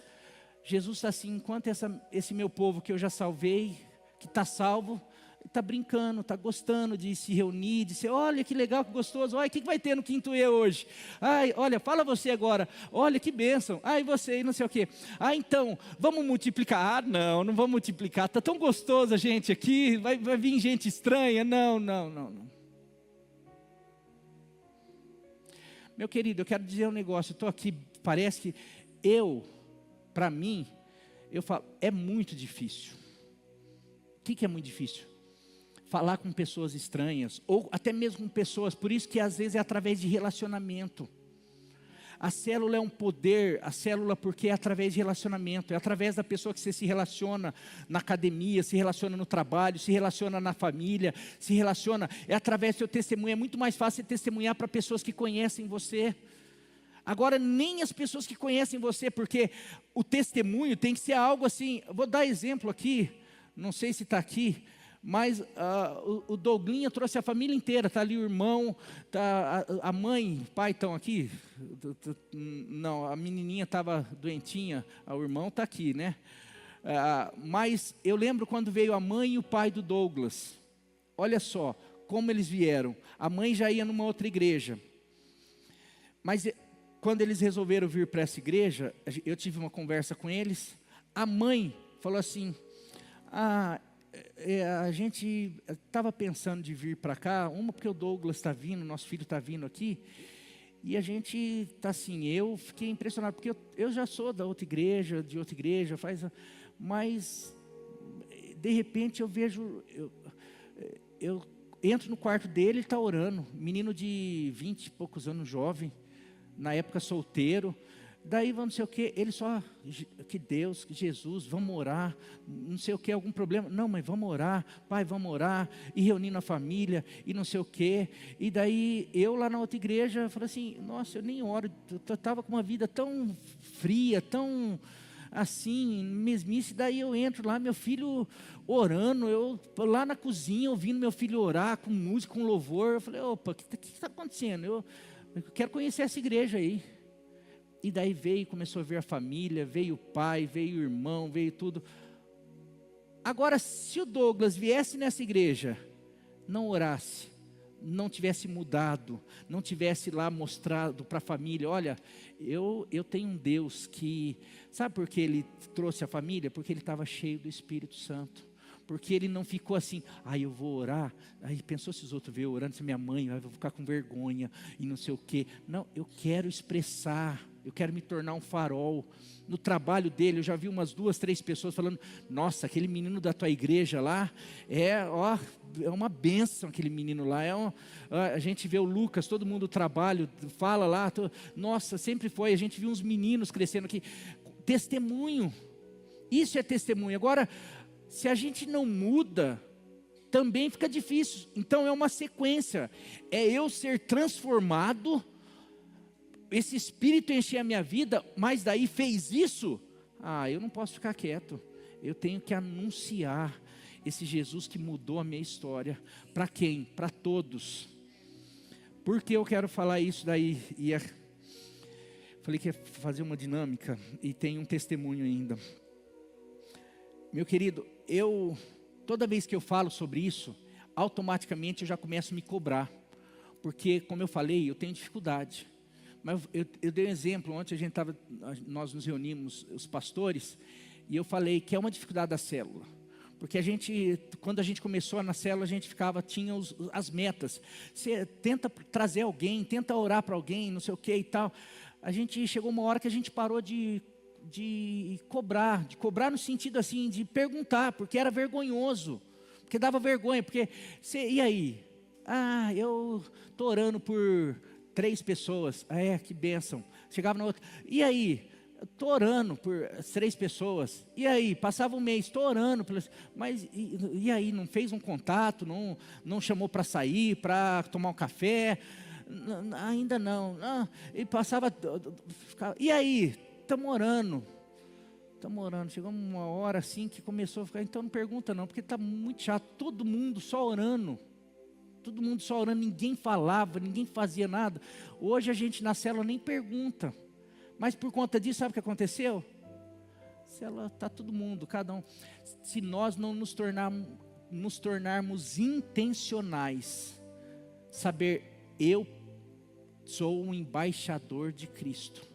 Jesus está assim, enquanto esse meu povo que eu já salvei, que está salvo, está brincando, está gostando de se reunir, de ser, olha que legal, que gostoso, olha, o que vai ter no quinto E hoje? Olha, fala você agora, olha que bênção, e você, e não sei o quê. Então, vamos multiplicar? Não vamos multiplicar, está tão gostoso a gente aqui, vai vir gente estranha, não. Meu querido, eu quero dizer um negócio, eu estou aqui, parece que para mim, eu falo, é muito difícil. O que é muito difícil? Falar com pessoas estranhas, ou até mesmo com pessoas, por isso que às vezes é através de relacionamento. A célula é um poder, porque é através de relacionamento, é através da pessoa que você se relaciona na academia, se relaciona no trabalho, se relaciona na família, é através do seu testemunho. É muito mais fácil testemunhar para pessoas que conhecem você. Agora, nem as pessoas que conhecem você, porque o testemunho tem que ser algo assim. Vou dar exemplo aqui, não sei se está aqui, mas o Douglinha trouxe a família inteira, está ali o irmão, a mãe, o pai estão aqui? Não, a menininha estava doentinha, o irmão está aqui, né? Mas eu lembro quando veio a mãe e o pai do Douglas, olha só como eles vieram. A mãe já ia numa outra igreja, mas quando eles resolveram vir para essa igreja, eu tive uma conversa com eles. A mãe falou assim, a gente estava pensando de vir para cá, porque o Douglas está vindo, nosso filho está vindo aqui, e a gente está assim, eu fiquei impressionado, porque eu já sou de outra igreja, mas de repente eu vejo, eu entro no quarto dele, ele está orando, menino de 20 e poucos anos, jovem, na época solteiro. Daí vamos não sei o que, ele só, que Deus, que Jesus, vamos orar, não sei o que, algum problema, não, mas vamos orar, pai, vamos orar, e reunindo a família, e não sei o que. E daí eu lá na outra igreja, falei assim, nossa, eu nem oro, eu estava com uma vida tão fria, tão assim, mesmice. Daí eu entro lá, meu filho orando, eu lá na cozinha, ouvindo meu filho orar, com música, com louvor. Eu falei, opa, o que está acontecendo? Eu quero conhecer essa igreja aí. E daí veio, começou a ver a família, veio o pai, veio o irmão, veio tudo. Agora, se o Douglas viesse nessa igreja, não orasse, não tivesse mudado, não tivesse lá mostrado para a família, olha, eu tenho um Deus que, sabe por que ele trouxe a família? Porque ele estava cheio do Espírito Santo. Porque ele não ficou assim, eu vou orar. Aí pensou se os outros veem orando, se minha mãe, eu vou ficar com vergonha e não sei o quê. Não, eu quero expressar, eu quero me tornar um farol. No trabalho dele, eu já vi umas 2, 3 pessoas falando, nossa, aquele menino da tua igreja lá, é uma bênção aquele menino lá. A gente vê o Lucas, todo mundo do trabalho, fala lá, nossa, sempre foi, a gente viu uns meninos crescendo aqui. Testemunho, isso é testemunho. Agora, se a gente não muda, também fica difícil. Então é uma sequência, é eu ser transformado, esse Espírito encher a minha vida, mas daí fez isso, eu não posso ficar quieto, eu tenho que anunciar esse Jesus que mudou a minha história. Para quem? Para todos. Por que eu quero falar isso daí? Falei que ia fazer uma dinâmica, e tem um testemunho ainda. Meu querido, toda vez que eu falo sobre isso, automaticamente eu já começo a me cobrar, porque, como eu falei, eu tenho dificuldade. Mas eu dei um exemplo, ontem nós nos reunimos, os pastores, e eu falei que é uma dificuldade da célula, porque quando a gente começou na célula, a gente tinha as metas, você tenta trazer alguém, tenta orar para alguém, não sei o que e tal. A gente chegou uma hora que a gente parou de cobrar no sentido assim, de perguntar, porque era vergonhoso, porque dava vergonha, porque, e aí? Eu estou orando por 3 pessoas, que bênção. Chegava na outra, e aí? Estou orando por 3 pessoas, e aí? Passava um mês, estou orando, mas e aí? Não fez um contato, não chamou para sair, para tomar um café? Ainda não. E passava, e aí? Estamos orando, chegou uma hora assim que começou a ficar, então não pergunta não, porque está muito chato, todo mundo só orando, ninguém falava, ninguém fazia nada. Hoje a gente na célula nem pergunta, mas por conta disso, sabe o que aconteceu? Célula está todo mundo, cada um, se nós não nos tornarmos intencionais, saber, eu sou um embaixador de Cristo.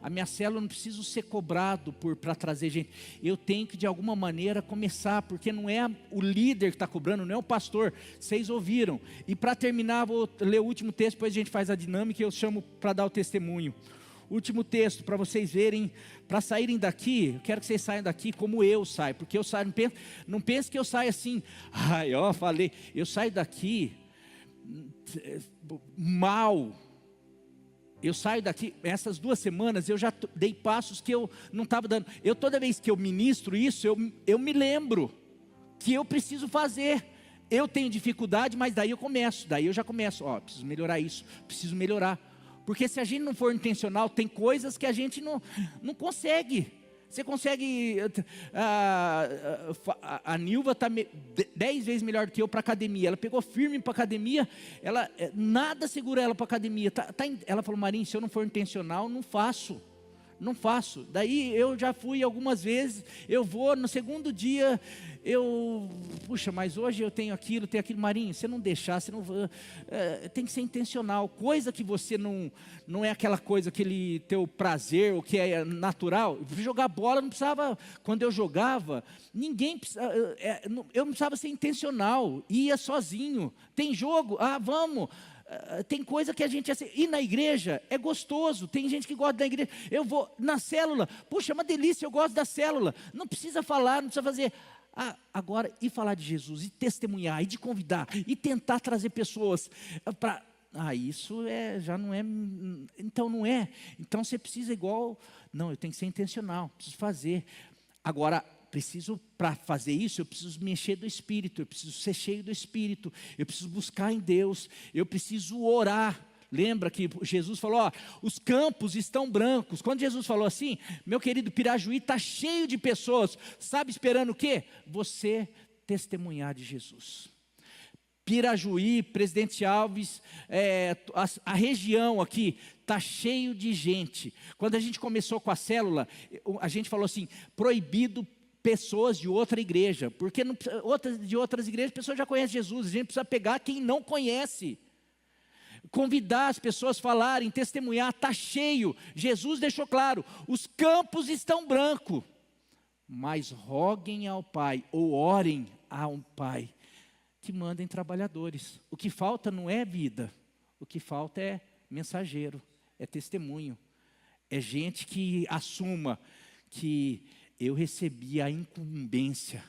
A minha célula não precisa ser cobrado para trazer gente. Eu tenho que de alguma maneira começar, porque não é o líder que está cobrando, não é o pastor. Vocês ouviram. E para terminar, vou ler o último texto, depois a gente faz a dinâmica e eu chamo para dar o testemunho. Último texto, para vocês verem, para saírem daqui, eu quero que vocês saiam daqui como eu saio, porque eu saio, não pense que eu saio assim, eu saio daqui mal. Eu saio daqui, essas 2 semanas eu já dei passos que eu não estava dando. Toda vez que eu ministro isso, eu me lembro que eu preciso fazer. Eu tenho dificuldade, mas daí eu já começo, preciso melhorar isso, preciso melhorar. Porque se a gente não for intencional, tem coisas que a gente não consegue. Você consegue, a Nilva está 10 vezes melhor do que eu para academia, ela pegou firme para academia, nada segura ela para academia, ela falou, Marinho, se eu não for intencional, não faço, daí eu já fui algumas vezes, eu vou, no segundo dia, mas hoje eu tenho aquilo, Marinho, você não deixar, tem que ser intencional, coisa que você não é aquela coisa, aquele teu prazer, o que é natural. Jogar bola não precisava, quando eu jogava, eu não precisava ser intencional, ia sozinho, tem jogo, vamos. Tem coisa que a gente ir na igreja é gostoso, tem gente que gosta da igreja, eu vou na célula, puxa, é uma delícia, eu gosto da célula, não precisa falar, não precisa fazer, agora, e falar de Jesus, e testemunhar, e de convidar, e tentar trazer pessoas para... isso já não é... Então não é. Então você precisa igual... Não, eu tenho que ser intencional, preciso fazer. Agora, para fazer isso, eu preciso mexer do Espírito, eu preciso ser cheio do Espírito, eu preciso buscar em Deus, eu preciso orar. Lembra que Jesus falou, os campos estão brancos. Quando Jesus falou assim, meu querido, Pirajuí está cheio de pessoas, sabe esperando o quê? Você testemunhar de Jesus. Pirajuí, Presidente Alves, a região aqui está cheio de gente. Quando a gente começou com a célula, a gente falou assim, proibido pessoas de outra igreja, porque de outras igrejas as pessoas já conhecem Jesus, a gente precisa pegar quem não conhece. Convidar as pessoas a falarem, testemunhar, está cheio. Jesus deixou claro, os campos estão brancos, mas roguem ao Pai, ou orem ao Pai, que mandem trabalhadores. O que falta não é vida, o que falta é mensageiro, é testemunho, é gente que assuma que eu recebi a incumbência,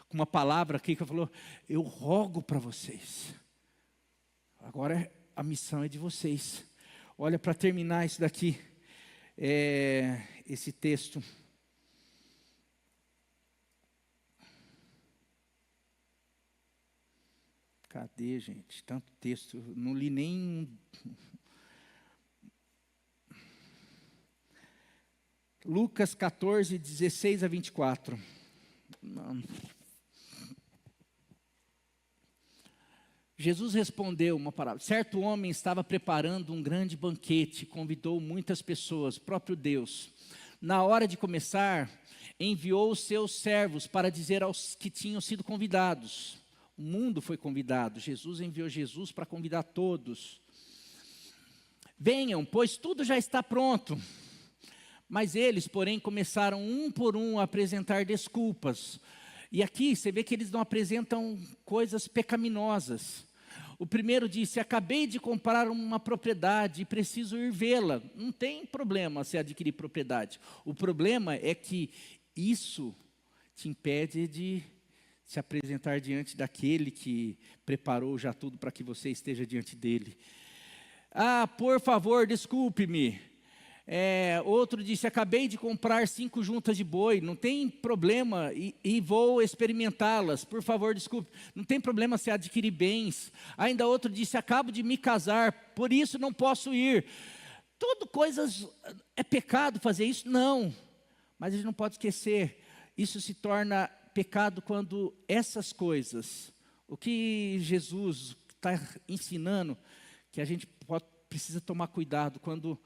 com uma palavra aqui que falou, eu rogo para vocês, agora a missão é de vocês. Olha, para terminar isso daqui, esse texto, cadê, gente? Tanto texto, não li nem... Lucas 14, 16 a 24. Não. Jesus respondeu uma parábola. Certo homem estava preparando um grande banquete, convidou muitas pessoas, próprio Deus. Na hora de começar, enviou os seus servos para dizer aos que tinham sido convidados. O mundo foi convidado, Jesus enviou Jesus para convidar todos. Venham, pois tudo já está pronto. Mas eles, porém, começaram um por um a apresentar desculpas. E aqui você vê que eles não apresentam coisas pecaminosas. O primeiro disse, acabei de comprar uma propriedade e preciso ir vê-la. Não tem problema se adquirir propriedade. O problema é que isso te impede de se apresentar diante daquele que preparou já tudo para que você esteja diante dele. Por favor, desculpe-me. Outro disse, acabei de comprar 5 juntas de boi, não tem problema, e vou experimentá-las, por favor, desculpe, não tem problema se adquirir bens. Ainda outro disse, acabo de me casar, por isso não posso ir. Tudo coisas, é pecado fazer isso? Não, mas a gente não pode esquecer, isso se torna pecado quando essas coisas, o que Jesus está ensinando, que a gente precisa tomar cuidado quando...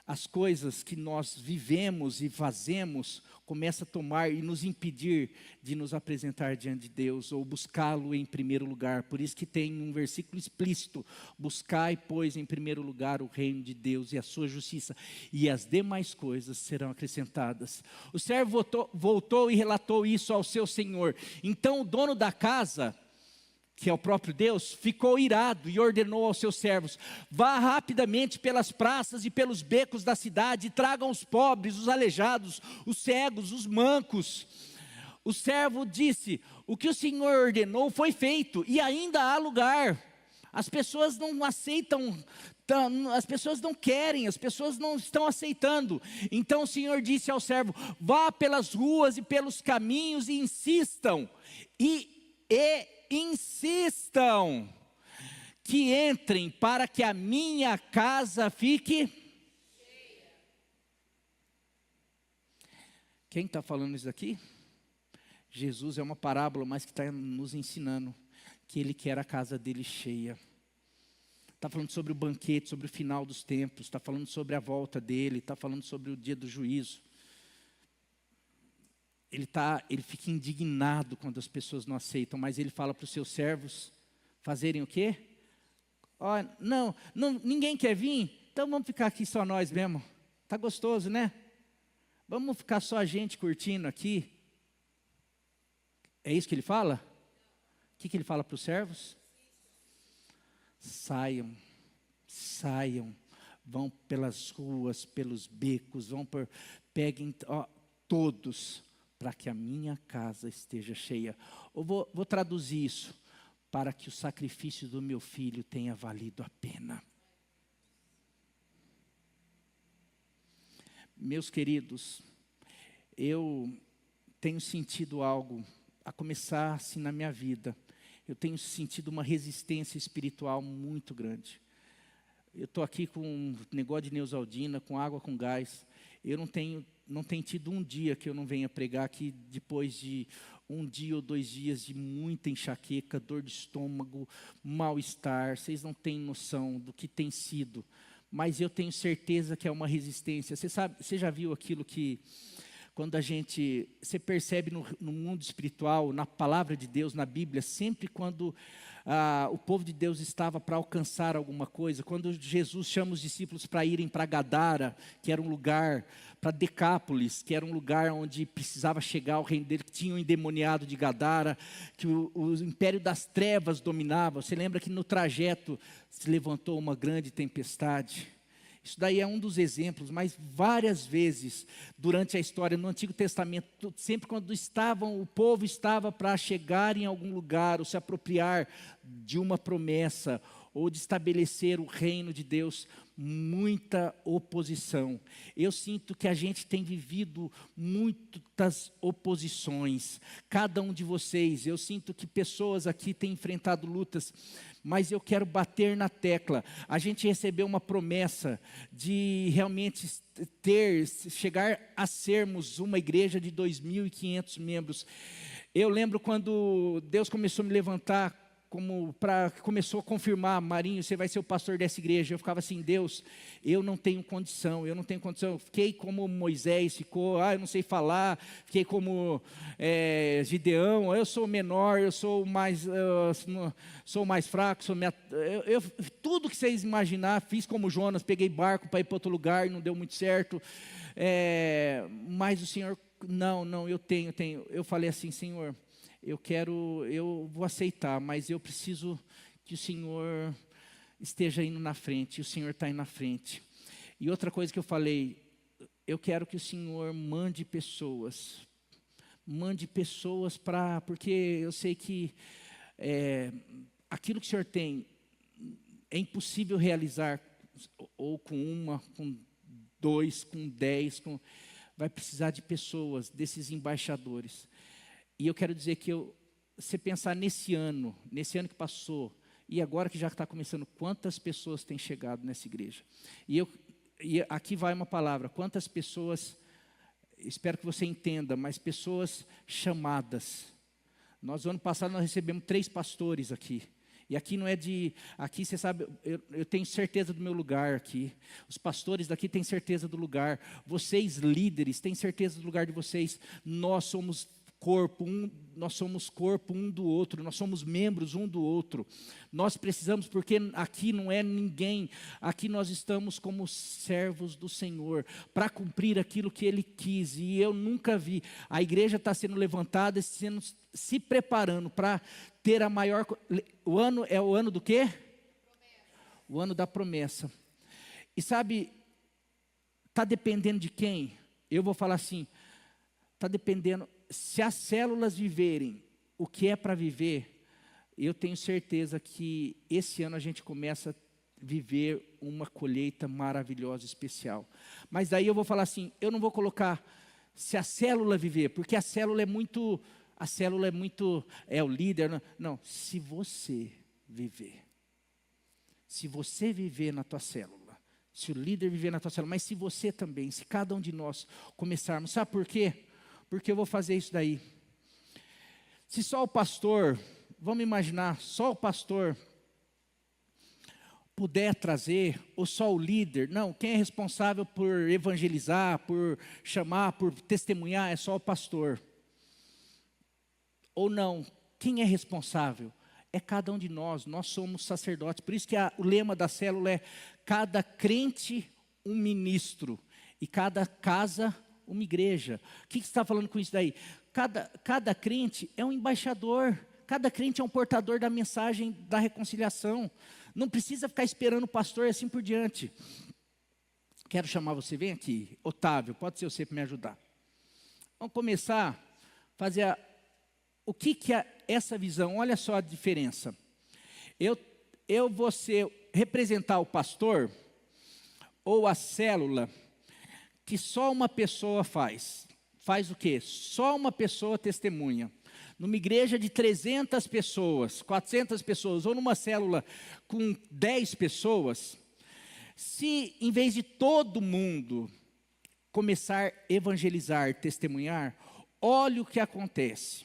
As coisas que nós vivemos e fazemos começam a tomar e nos impedir de nos apresentar diante de Deus ou buscá-lo em primeiro lugar. Por isso que tem um versículo explícito, buscai, pois, em primeiro lugar o reino de Deus e a sua justiça, e as demais coisas serão acrescentadas. O servo voltou e relatou isso ao seu senhor. Então o dono da casa, que é o próprio Deus, ficou irado e ordenou aos seus servos, vá rapidamente pelas praças e pelos becos da cidade, e tragam os pobres, os aleijados, os cegos, os mancos. O servo disse, o que o Senhor ordenou foi feito, e ainda há lugar. As pessoas não aceitam, as pessoas não querem, as pessoas não estão aceitando. Então o Senhor disse ao servo, vá pelas ruas e pelos caminhos e insistam, insistam que entrem para que a minha casa fique cheia. Quem está falando isso aqui? Jesus, é uma parábola, mas que está nos ensinando que Ele quer a casa dele cheia. Está falando sobre o banquete, sobre o final dos tempos, está falando sobre a volta dele, está falando sobre o dia do juízo. Ele fica indignado quando as pessoas não aceitam, mas ele fala para os seus servos fazerem o quê? Não, ninguém quer vir? Então vamos ficar aqui só nós mesmo. Está gostoso, né? Vamos ficar só a gente curtindo aqui. É isso que ele fala? O que ele fala para os servos? Saiam, vão pelas ruas, pelos becos, peguem todos, para que a minha casa esteja cheia. Eu vou traduzir isso, para que o sacrifício do meu filho tenha valido a pena. Meus queridos, eu tenho sentido algo, a começar assim na minha vida, eu tenho sentido uma resistência espiritual muito grande. Eu estou aqui com um negócio de Neosaldina, com água com gás. Eu não tenho tido um dia que eu não venha pregar aqui depois de um dia ou 2 dias de muita enxaqueca, dor de estômago, mal-estar. Vocês não têm noção do que tem sido. Mas eu tenho certeza que é uma resistência. Você já viu aquilo que, quando você percebe no mundo espiritual, na palavra de Deus, na Bíblia, sempre quando o povo de Deus estava para alcançar alguma coisa, quando Jesus chama os discípulos para irem para Gadara, que era um lugar, para Decápolis, que era um lugar onde precisava chegar ao reino dele, que tinha um endemoniado de Gadara, que o império das trevas dominava. Você lembra que no trajeto se levantou uma grande tempestade? Isso daí é um dos exemplos, mas várias vezes durante a história no Antigo Testamento, sempre quando o povo estava para chegar em algum lugar, ou se apropriar de uma promessa, ou de estabelecer o reino de Deus, muita oposição. Eu sinto que a gente tem vivido muitas oposições, cada um de vocês. Eu sinto que pessoas aqui têm enfrentado lutas, mas eu quero bater na tecla. A gente recebeu uma promessa de realmente chegar a sermos uma igreja de 2.500 membros. Eu lembro quando Deus começou a me levantar, começou a confirmar: Marinho, você vai ser o pastor dessa igreja. Eu ficava assim: Deus, eu não tenho condição. Eu fiquei como Moisés ficou: eu não sei falar. Fiquei como Gideão: eu sou menor, eu sou mais fraco. Tudo que vocês imaginar, fiz como Jonas, peguei barco para ir para outro lugar e não deu muito certo. Mas o Senhor, não, eu tenho. Eu falei assim: Senhor, eu vou aceitar, mas eu preciso que o Senhor esteja indo na frente. E o Senhor está indo na frente. E outra coisa que eu falei: eu quero que o Senhor mande pessoas porque eu sei que aquilo que o Senhor tem é impossível realizar, ou com 2, com 10, vai precisar de pessoas, desses embaixadores. E eu quero dizer que você pensar nesse ano que passou, e agora que já está começando, quantas pessoas têm chegado nessa igreja? E aqui vai uma palavra: quantas pessoas, espero que você entenda, mas pessoas chamadas. No ano passado nós recebemos 3 pastores aqui. E aqui não é aqui você sabe, eu tenho certeza do meu lugar aqui. Os pastores daqui têm certeza do lugar. Vocês líderes têm certeza do lugar de vocês. Nós somos corpo um do outro, nós somos membros um do outro. Nós precisamos, porque aqui não é ninguém, aqui nós estamos como servos do Senhor, para cumprir aquilo que Ele quis. E eu nunca vi, a igreja está sendo levantada, se preparando para ter a maior, o ano é o ano do quê? O ano da promessa. E sabe, está dependendo de quem? Eu vou falar assim, está dependendo. Se as células viverem o que é para viver, eu tenho certeza que esse ano a gente começa a viver uma colheita maravilhosa, especial. Mas daí eu vou falar assim, eu não vou colocar se a célula viver, porque a célula é muito, o líder, não, se você viver na tua célula, se o líder viver na tua célula, mas se você também, se cada um de nós começarmos, sabe por quê? Porque eu vou fazer isso daí. Se só o pastor, vamos imaginar, só o pastor puder trazer, ou só o líder, não, quem é responsável por evangelizar, por chamar, por testemunhar, é só o pastor. Ou não, quem é responsável? É cada um de nós somos sacerdotes. Por isso que o lema da célula é: cada crente um ministro, e cada casa uma igreja. O que você está falando com isso daí? Cada crente é um embaixador, cada crente é um portador da mensagem da reconciliação. Não precisa ficar esperando o pastor e assim por diante. Quero chamar você, vem aqui, Otávio, pode ser você para me ajudar. Vamos começar fazer o que é essa visão. Olha só a diferença. Eu vou representar o pastor ou a célula que só uma pessoa faz. Faz o quê? Só uma pessoa testemunha. Numa igreja de 300 pessoas, 400 pessoas, ou numa célula com 10 pessoas, se em vez de todo mundo começar a evangelizar, testemunhar, olha o que acontece.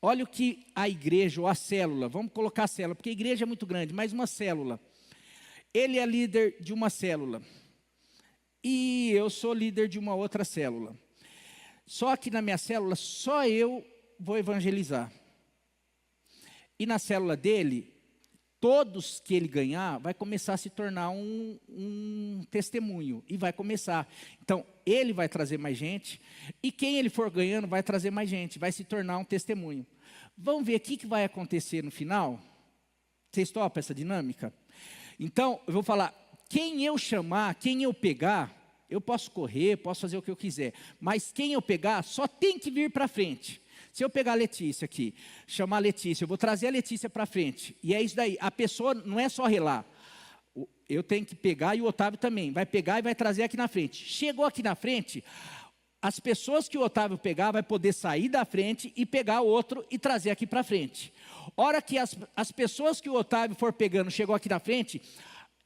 Olha o que a igreja ou a célula, vamos colocar a célula, porque a igreja é muito grande, mas uma célula. Ele é líder de uma célula. E eu sou líder de uma outra célula. Só que na minha célula, só eu vou evangelizar. E na célula dele, todos que ele ganhar, vai começar a se tornar um testemunho. E vai começar. Então, ele vai trazer mais gente. E quem ele for ganhando, vai trazer mais gente. Vai se tornar um testemunho. Vamos ver o que vai acontecer no final? Vocês topam essa dinâmica? Então, eu vou falar, quem eu chamar, quem eu pegar, eu posso correr, posso fazer o que eu quiser. Mas quem eu pegar, só tem que vir para frente. Se eu pegar a Letícia aqui, chamar a Letícia, eu vou trazer a Letícia para frente. E é isso daí, a pessoa não é só relar. Eu tenho que pegar e o Otávio também. Vai pegar e vai trazer aqui na frente. Chegou aqui na frente, as pessoas que o Otávio pegar, vai poder sair da frente e pegar o outro e trazer aqui para frente. Hora que as pessoas que o Otávio for pegando, chegou aqui na frente,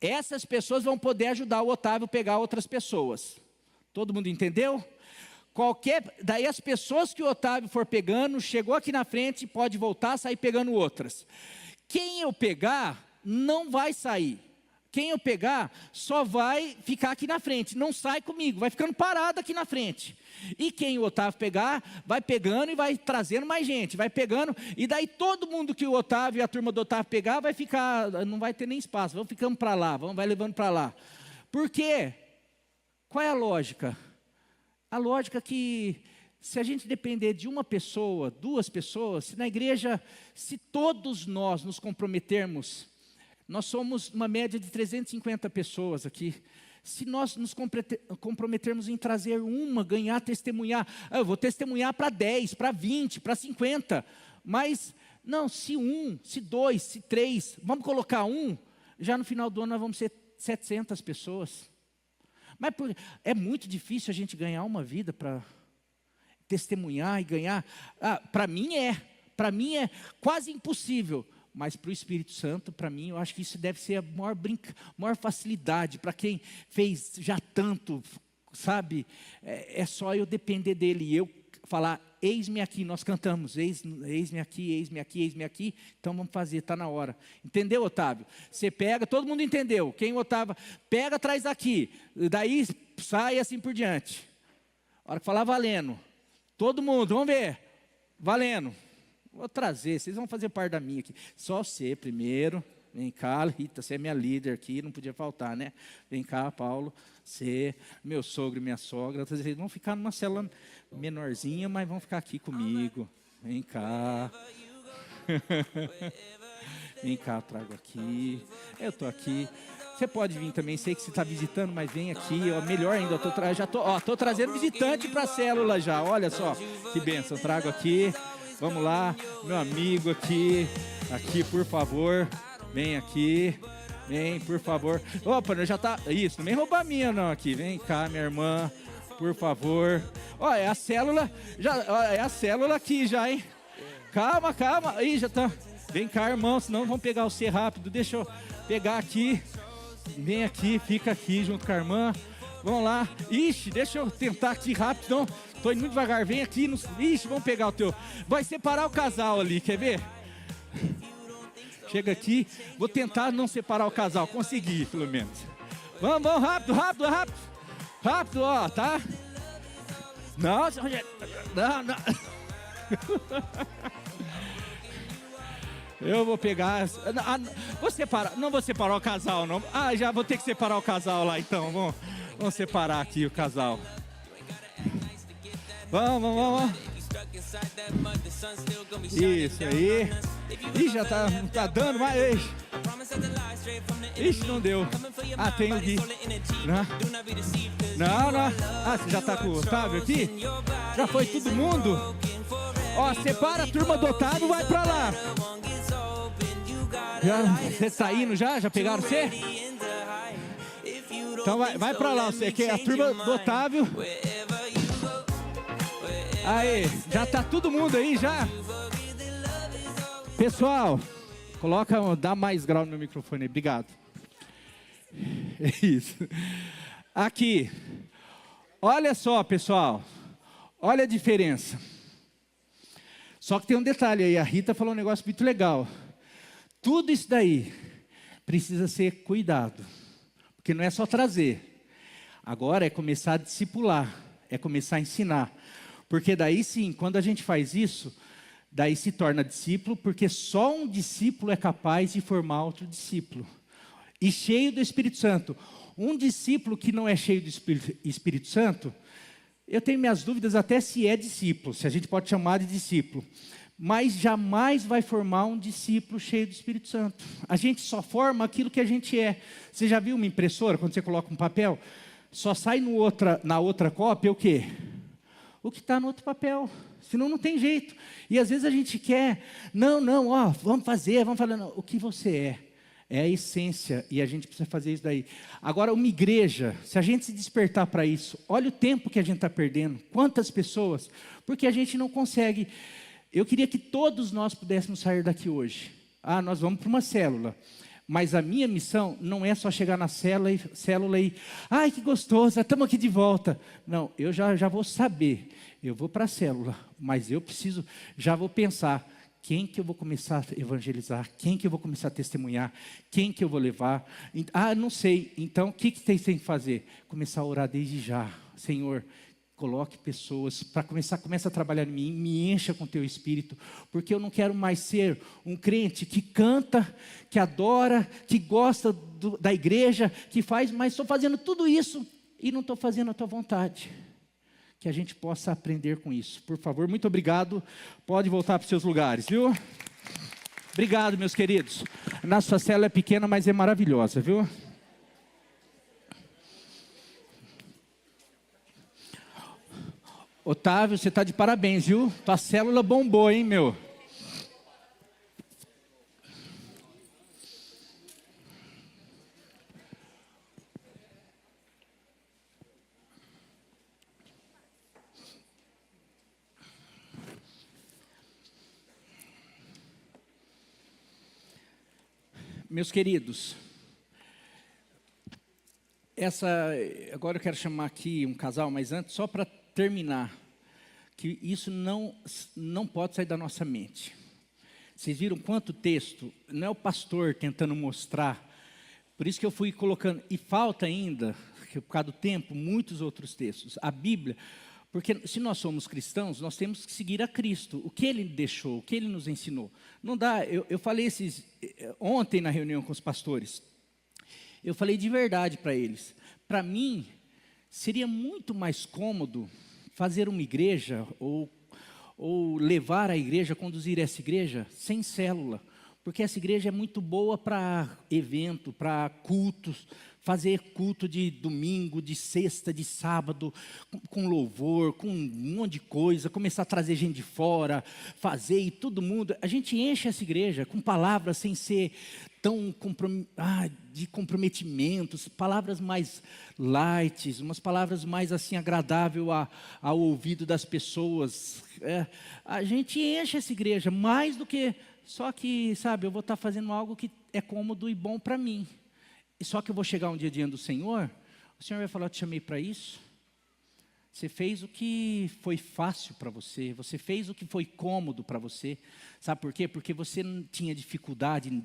essas pessoas vão poder ajudar o Otávio a pegar outras pessoas. Todo mundo entendeu? Daí as pessoas que o Otávio for pegando, chegou aqui na frente, pode voltar, sair pegando outras. Quem eu pegar, não vai sair. Quem eu pegar, só vai ficar aqui na frente. Não sai comigo, vai ficando parado aqui na frente. E quem o Otávio pegar, vai pegando e vai trazendo mais gente. Vai pegando, e daí todo mundo que o Otávio e a turma do Otávio pegar, vai ficar, não vai ter nem espaço. Vão ficando para lá, vai levando para lá. Por quê? Qual é a lógica? A lógica é que se a gente depender de uma pessoa, duas pessoas, se na igreja, se todos nós nos comprometermos, nós somos uma média de 350 pessoas aqui, se nós nos comprometermos em trazer uma, ganhar, testemunhar, eu vou testemunhar para 10, para 20, para 50, mas não, se um, se dois, se três, vamos colocar um, já no final do ano nós vamos ser 700 pessoas. Mas é muito difícil a gente ganhar uma vida para testemunhar e ganhar. Para mim é quase impossível. Mas para o Espírito Santo, para mim, eu acho que isso deve ser a maior facilidade. Para quem fez já tanto, sabe? É só eu depender dele e eu falar, eis-me aqui, nós cantamos, eis-me aqui, eis-me aqui, eis-me aqui, então vamos fazer, está na hora. Entendeu, Otávio? Você pega, todo mundo entendeu, quem o Otávio pega, traz aqui, daí sai assim por diante. A hora que falar valendo, todo mundo, vamos ver, valendo, vou trazer, vocês vão fazer parte da minha aqui, só você primeiro. Vem cá, Rita, você é minha líder aqui, não podia faltar, né? Vem cá, Paulo, você, meu sogro e minha sogra, vocês vão ficar numa célula menorzinha, mas vão ficar aqui comigo. Vem cá. Vem cá, eu trago aqui. Eu estou aqui. Você pode vir também, sei que você está visitando, mas vem aqui, ó, melhor ainda, estou trazendo visitante para a célula já, olha só, que bênção, eu trago aqui, vamos lá, meu amigo aqui, por favor. Vem aqui, vem, por favor. Opa, já tá. Isso, não vem roubar a minha, não, aqui. Vem cá, minha irmã, por favor. Ó, é a célula, é a célula aqui já, hein? Calma. Aí já tá. Vem cá, irmão, senão vão pegar você rápido. Deixa eu pegar aqui. Vem aqui, fica aqui junto com a irmã. Vamos lá. Ixi, deixa eu tentar aqui rápido, não. Tô indo muito devagar. Vem aqui. Ixi, vamos pegar o teu. Vai separar o casal ali, quer ver? Chega aqui, vou tentar não separar o casal, consegui pelo menos. Vamos, rápido, ó, tá? Não. Eu vou pegar, não vou separar o casal, não. Já vou ter que separar o casal lá, então, vamos separar aqui o casal. Vamos. Isso aí. Ih, já tá dando, mas... Ixi, não deu. Tem o Gui. Não. Você já tá com o Otávio aqui? Já foi todo mundo? Ó, separa a turma do Otávio, vai pra lá. Você tá indo já? Já pegaram você? Então vai pra lá, você que é a turma do Otávio. Aí, já tá todo mundo aí já? Pessoal, dá mais grau no meu microfone aí, obrigado. É isso. Aqui, olha só, pessoal, olha a diferença. Só que tem um detalhe aí, a Rita falou um negócio muito legal. Tudo isso daí precisa ser cuidado, porque não é só trazer. Agora é começar a discipular, é começar a ensinar. Porque daí sim, quando a gente faz isso, daí se torna discípulo, porque só um discípulo é capaz de formar outro discípulo. E cheio do Espírito Santo. Um discípulo que não é cheio do Espírito Santo, eu tenho minhas dúvidas até se é discípulo, se a gente pode chamar de discípulo. Mas jamais vai formar um discípulo cheio do Espírito Santo. A gente só forma aquilo que a gente é. Você já viu uma impressora, quando você coloca um papel, só sai na outra cópia o quê? O que está no outro papel, senão não tem jeito. E às vezes a gente quer, vamos fazer, não, o que você é a essência, e a gente precisa fazer isso daí. Agora, uma igreja, se a gente se despertar para isso, olha o tempo que a gente está perdendo, quantas pessoas, porque a gente não consegue. Eu queria que todos nós pudéssemos sair daqui hoje. Nós vamos para uma célula. Mas a minha missão não é só chegar na célula e ai, que gostoso, estamos aqui de volta. Não, eu já vou saber. Eu vou para a célula, mas eu já vou pensar, quem que eu vou começar a evangelizar? Quem que eu vou começar a testemunhar? Quem que eu vou levar? Não sei. Então, o que tem que fazer? Começar a orar desde já. Senhor, coloque pessoas para começa a trabalhar em mim, me encha com teu Espírito, porque eu não quero mais ser um crente que canta, que adora, que gosta da igreja, que faz, mas estou fazendo tudo isso e não estou fazendo a tua vontade. Que a gente possa aprender com isso. Por favor, muito obrigado. Pode voltar para os seus lugares, viu? Obrigado, meus queridos. Nossa célula é pequena, mas é maravilhosa, viu? Otávio, você está de parabéns, viu? Tua célula bombou, hein, meu? Meus queridos, agora eu quero chamar aqui um casal, mas antes, só para terminar, que isso não pode sair da nossa mente. Vocês viram quanto texto, não é o pastor tentando mostrar, por isso que eu fui colocando, e falta ainda, por causa do tempo, muitos outros textos. A Bíblia, porque se nós somos cristãos, nós temos que seguir a Cristo, o que Ele deixou, o que Ele nos ensinou. Não dá, eu falei ontem na reunião com os pastores, eu falei de verdade para eles. Para mim, seria muito mais cômodo fazer uma igreja ou levar a igreja, conduzir essa igreja sem célula, porque essa igreja é muito boa para evento, para cultos, fazer culto de domingo, de sexta, de sábado, com louvor, com um monte de coisa, começar a trazer gente de fora, fazer e todo mundo. A gente enche essa igreja com palavras sem ser tão de comprometimentos, palavras mais light, umas palavras mais assim agradável ao ouvido das pessoas. A gente enche essa igreja mais do que, só que, sabe, eu vou estar fazendo algo que é cômodo e bom para mim. E só que eu vou chegar um dia diante do Senhor, o Senhor vai falar, eu te chamei para isso. Você fez o que foi fácil para você, você fez o que foi cômodo para você. Sabe por quê? Porque você não tinha dificuldade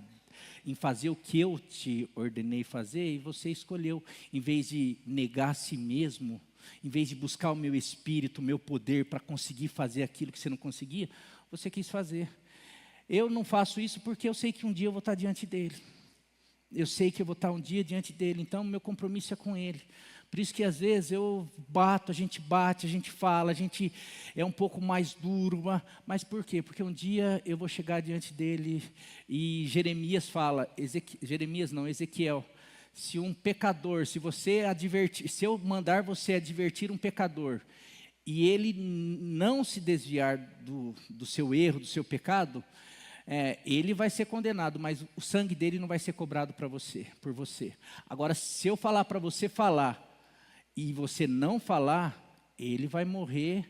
em fazer o que eu te ordenei fazer, e você escolheu, em vez de negar a si mesmo, em vez de buscar o meu espírito, o meu poder para conseguir fazer aquilo que você não conseguia, você quis fazer. Eu não faço isso porque eu sei que um dia eu vou estar diante dele. Eu sei que eu vou estar um dia diante dele, então meu compromisso é com ele. Por isso que às vezes eu bato, a gente fala, a gente é um pouco mais duro, mas por quê? Porque um dia eu vou chegar diante dele e Jeremias fala, Ezequiel, se um pecador, se eu mandar você advertir um pecador, e ele não se desviar do seu erro, do seu pecado, ele vai ser condenado, mas o sangue dele não vai ser cobrado por você. Agora, se eu falar para você falar, e você não falar, ele vai morrer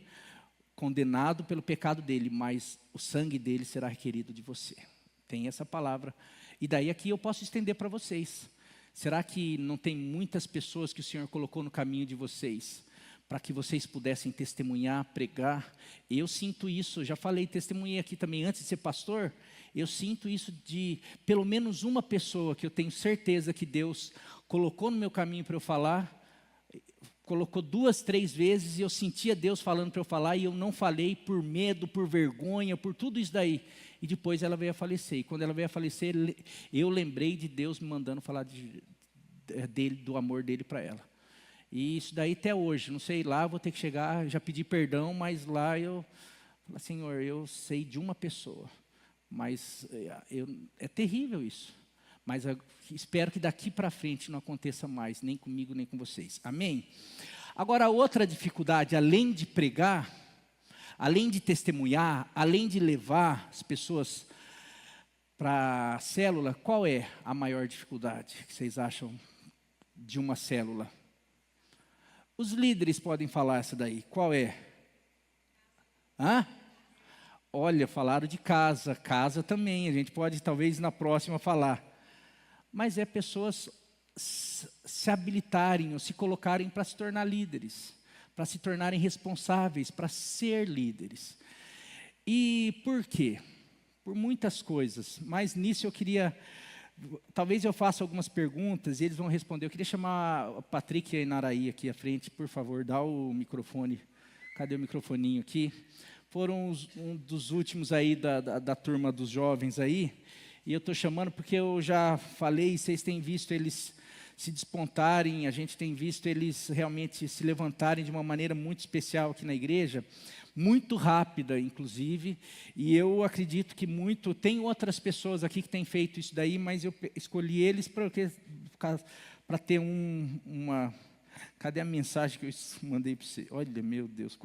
condenado pelo pecado dele, mas o sangue dele será requerido de você. Tem essa palavra. E daí aqui eu posso estender para vocês. Será que não tem muitas pessoas que o Senhor colocou no caminho de vocês, para que vocês pudessem testemunhar, pregar? Eu sinto isso, já falei, testemunhei aqui também antes de ser pastor, eu sinto isso de pelo menos uma pessoa que eu tenho certeza que Deus colocou no meu caminho para eu falar, colocou 2, 3 vezes, e eu sentia Deus falando para eu falar, e eu não falei por medo, por vergonha, por tudo isso daí. E depois ela veio a falecer. E quando ela veio a falecer, eu lembrei de Deus me mandando falar dele, do amor dele para ela. E isso daí até hoje, não sei, lá eu vou ter que chegar, já pedi perdão, mas lá eu falo, Senhor, eu sei de uma pessoa, mas é terrível isso. Mas eu espero que daqui para frente não aconteça mais, nem comigo, nem com vocês. Amém? Agora, outra dificuldade, além de pregar, além de testemunhar, além de levar as pessoas para a célula, qual é a maior dificuldade que vocês acham de uma célula? Os líderes podem falar essa daí, qual é? Olha, falaram de casa também, a gente pode talvez na próxima falar. Mas é pessoas se habilitarem ou se colocarem para se tornar líderes, para se tornarem responsáveis, para ser líderes. E por quê? Por muitas coisas, mas nisso eu queria, talvez eu faça algumas perguntas e eles vão responder. Eu queria chamar o Patrick e a Inaraí aqui à frente, por favor, dá o microfone. Cadê o microfoninho aqui? Foram um dos últimos aí da turma dos jovens aí, e eu estou chamando porque eu já falei, vocês têm visto eles se despontarem, a gente tem visto eles realmente se levantarem de uma maneira muito especial aqui na igreja, muito rápida, inclusive, e eu acredito que tem outras pessoas aqui que têm feito isso daí, mas eu escolhi eles para ter uma... Cadê a mensagem que eu mandei para você? Olha, meu Deus,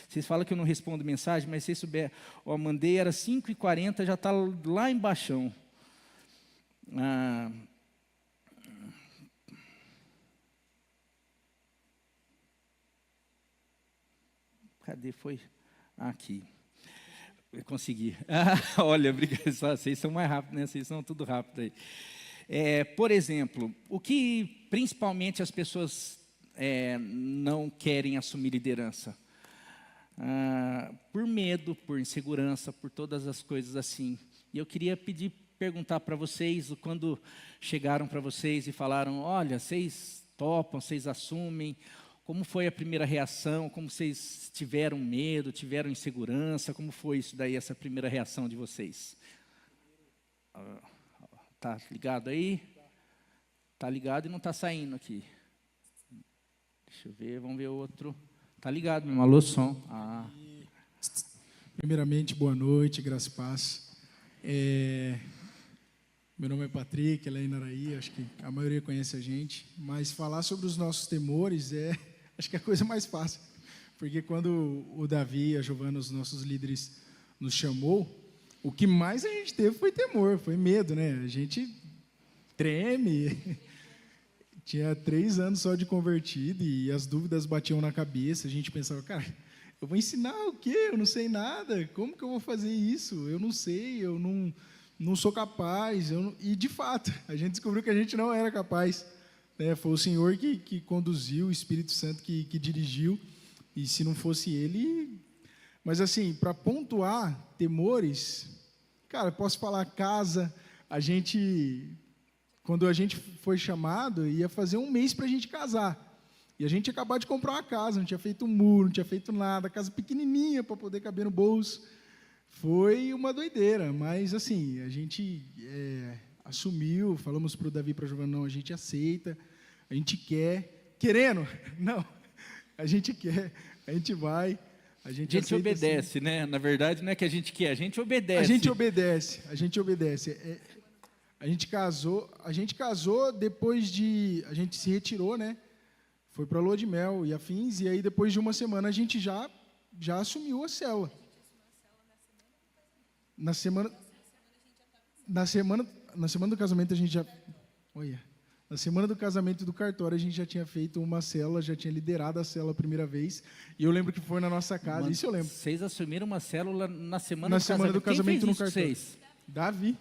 vocês falam que eu não respondo mensagem, mas se vocês souberem, mandei, era 5h40, já está lá embaixo. Cadê? Foi? Aqui. Eu consegui. Olha, obrigado. Vocês são mais rápidos, né? Vocês são tudo rápido aí. Por exemplo, o que principalmente as pessoas não querem assumir liderança? Por medo, por insegurança, por todas as coisas assim. E eu queria perguntar para vocês, quando chegaram para vocês e falaram, olha, vocês topam, vocês assumem, como foi a primeira reação, como vocês tiveram medo, tiveram insegurança, como foi isso daí, essa primeira reação de vocês? Tá ligado aí? Tá ligado e não está saindo aqui. Deixa eu ver, vamos ver o outro. Tá ligado mesmo, alô, som. Primeiramente, boa noite, graça e paz. Meu nome é Patrick, ela é Inaraí, acho que a maioria conhece a gente, mas falar sobre os nossos temores acho que é a coisa mais fácil, porque quando o Davi e a Giovana, os nossos líderes, nos chamou, o que mais a gente teve foi temor, foi medo, né? A gente treme, tinha 3 anos só de convertido e as dúvidas batiam na cabeça, a gente pensava, cara, eu vou ensinar o quê? Eu não sei nada, como que eu vou fazer isso? Eu não sei, eu não sou capaz, e de fato, a gente descobriu que a gente não era capaz, né? Foi o Senhor que conduziu, o Espírito Santo que dirigiu, e se não fosse Ele... Mas assim, para pontuar temores, cara, posso falar casa, quando a gente foi chamado, ia fazer 1 mês para a gente casar, e a gente ia acabar de comprar uma casa, não tinha feito um muro, não tinha feito nada, casa pequenininha para poder caber no bolso. Foi uma doideira, mas assim, a gente assumiu, falamos para o Davi e para a Giovana, não, a gente aceita, a gente quer, querendo, não, a gente quer, a gente vai, a gente obedece, assim, né? Na verdade, não é que a gente quer, a gente obedece. A gente obedece. A gente casou depois a gente se retirou, né? foi para a lua de mel e afins, e aí depois de uma semana a gente já assumiu a célula. Na semana do casamento a gente já... Olha, na semana do casamento do cartório a gente já tinha feito uma célula, já tinha liderado a célula a primeira vez, e eu lembro que foi na nossa casa, isso eu lembro. Vocês assumiram uma célula na semana Na do semana do casamento Quem no fez isso cartório. vocês? Davi.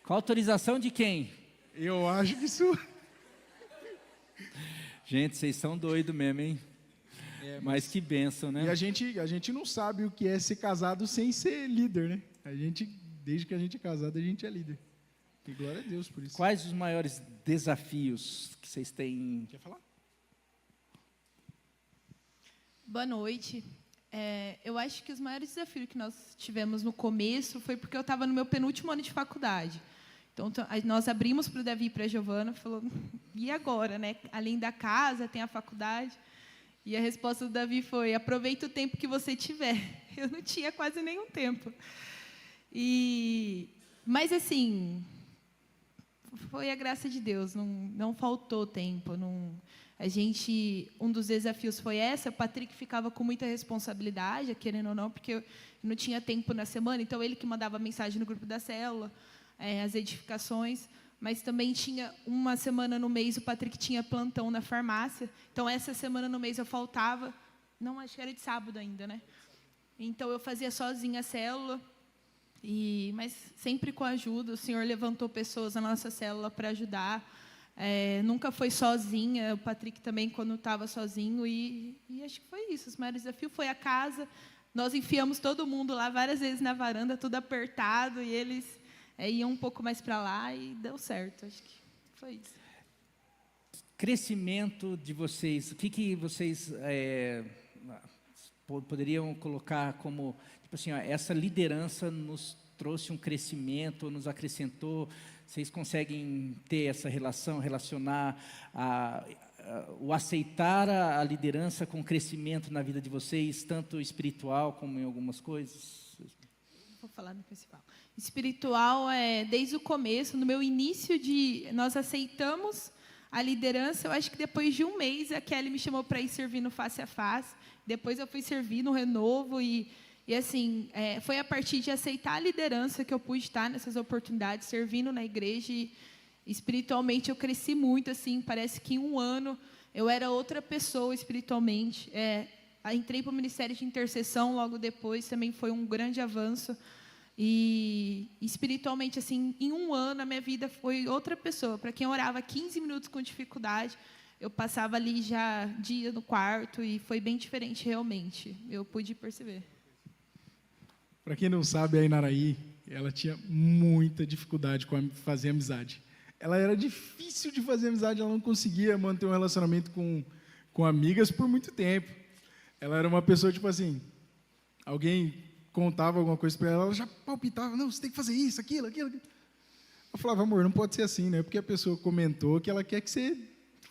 Com a autorização de quem? Eu acho que isso... Gente, vocês são doidos mesmo, hein? Mas que bênção, né? E a gente não sabe o que é ser casado sem ser líder, né? Desde que a gente é casado, a gente é líder. E glória a Deus por isso. Quais os maiores desafios que vocês têm? Quer falar? Boa noite. Eu acho que os maiores desafios que nós tivemos no começo foi porque eu estava no meu penúltimo ano de faculdade. Então, nós abrimos para o Davi e para a Giovana, falou, e agora, né? Além da casa, tem a faculdade. E a resposta do Davi foi, aproveita o tempo que você tiver. Eu não tinha quase nenhum tempo. Mas, assim, foi a graça de Deus, não faltou tempo. Um dos desafios foi esse, o Patrick ficava com muita responsabilidade, querendo ou não, porque eu não tinha tempo na semana, então ele que mandava mensagem no grupo da célula, as edificações, mas também tinha uma semana no mês, o Patrick tinha plantão na farmácia, então essa semana no mês eu faltava, não, acho que era de sábado ainda, né? Então eu fazia sozinha a célula, mas sempre com a ajuda, o Senhor levantou pessoas na nossa célula para ajudar, nunca foi sozinha, o Patrick também quando estava sozinho, e acho que foi isso, os maiores desafios foi a casa, nós enfiamos todo mundo lá várias vezes na varanda, tudo apertado, e eles iam um pouco mais para lá e deu certo, acho que foi isso. Crescimento de vocês, o que vocês poderiam colocar como, tipo assim, essa liderança nos trouxe um crescimento, nos acrescentou, vocês conseguem ter essa relação, relacionar o aceitar a liderança com o crescimento na vida de vocês, tanto espiritual como em algumas coisas? Vou falar no principal. Espiritual, desde o começo, no meu início nós aceitamos a liderança, eu acho que depois de um mês a Kelly me chamou para ir servir no Face a Face, depois eu fui servir no Renovo e assim, foi a partir de aceitar a liderança que eu pude estar nessas oportunidades, servindo na igreja e espiritualmente eu cresci muito, assim, parece que em um ano eu era outra pessoa espiritualmente, entrei para o Ministério de Intercessão logo depois, também foi um grande avanço. E espiritualmente, assim, em um ano, a minha vida foi outra pessoa. Para quem orava 15 minutos com dificuldade, eu passava ali já dia no quarto e foi bem diferente realmente. Eu pude perceber. Para quem não sabe, a Inaraí, ela tinha muita dificuldade com fazer amizade. Ela era difícil de fazer amizade, ela não conseguia manter um relacionamento com amigas por muito tempo. Ela era uma pessoa, tipo assim, alguém contava alguma coisa para ela, ela já palpitava, não, você tem que fazer isso, aquilo. Eu falava, amor, não pode ser assim, né? Porque a pessoa comentou que ela quer que você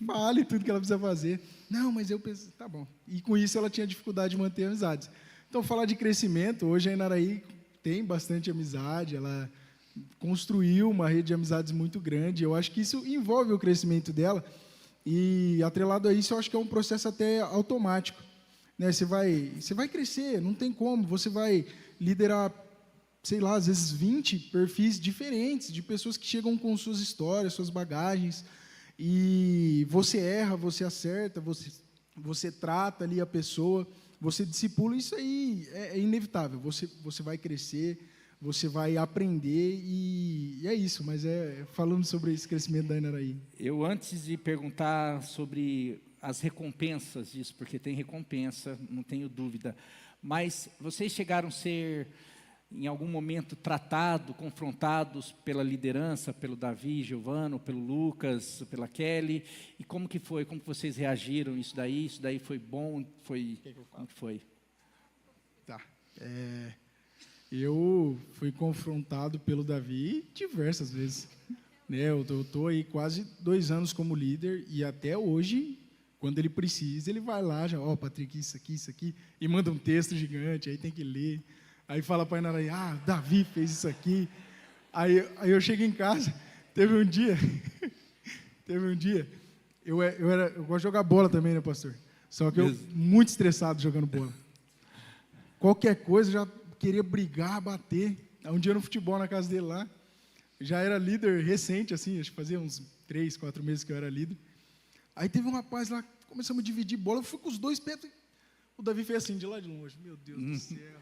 fale tudo que ela precisa fazer. Não, mas eu penso, tá bom. E com isso ela tinha dificuldade de manter amizades. Então, falar de crescimento, hoje a Inaraí tem bastante amizade, ela construiu uma rede de amizades muito grande, eu acho que isso envolve o crescimento dela, e atrelado a isso, eu acho que é um processo até automático. Você vai crescer, não tem como, você vai liderar, sei lá, às vezes 20 perfis diferentes, de pessoas que chegam com suas histórias, suas bagagens, e você erra, você acerta, você trata ali a pessoa, você discipula, isso aí é inevitável, você vai crescer, você vai aprender, e é isso, mas falando sobre esse crescimento da Inaraí. Eu, antes de perguntar sobre as recompensas disso, porque tem recompensa, não tenho dúvida, mas vocês chegaram a ser, em algum momento, confrontados pela liderança, pelo Davi, Giovano, pelo Lucas, pela Kelly, e como que foi? Como que vocês reagiram isso daí? Isso daí foi bom? Como que foi? Tá. Eu fui confrontado pelo Davi diversas vezes. Eu estou aí quase 2 anos como líder, e até hoje, quando ele precisa, ele vai lá, já, Patrick, isso aqui, e manda um texto gigante, aí tem que ler. Aí fala para a Inaraí, Davi fez isso aqui. Aí eu chego em casa, teve um dia Teve um dia, eu gosto de jogar bola também, né, pastor? Só que eu muito estressado jogando bola. Qualquer coisa, eu já queria brigar, bater. Aí um dia no futebol, na casa dele lá, já era líder recente, assim, acho que fazia uns 3, 4 meses que eu era líder. Aí teve um rapaz lá, começamos a dividir bola, eu fui com os 2 pés. O Davi fez assim, de lá de longe. Meu Deus do céu.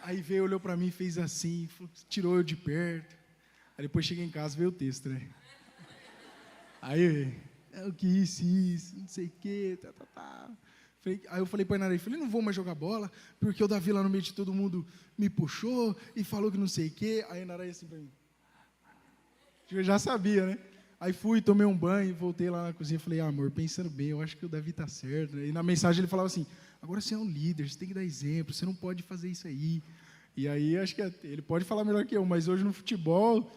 Aí veio, olhou para mim, fez assim, tirou eu de perto. Aí depois cheguei em casa, veio o texto, né? Aí, o que isso, não sei o quê, tá. Aí eu falei para a Inaraí, não vou mais jogar bola, porque o Davi lá no meio de todo mundo me puxou e falou que não sei o quê. Aí a Inaraí assim para mim. Eu já sabia, né? Aí fui, tomei um banho, voltei lá na cozinha e falei, amor, pensando bem, eu acho que o Davi está certo. E na mensagem ele falava assim, agora você é um líder, você tem que dar exemplo, você não pode fazer isso aí. E aí acho que ele pode falar melhor que eu, mas hoje no futebol,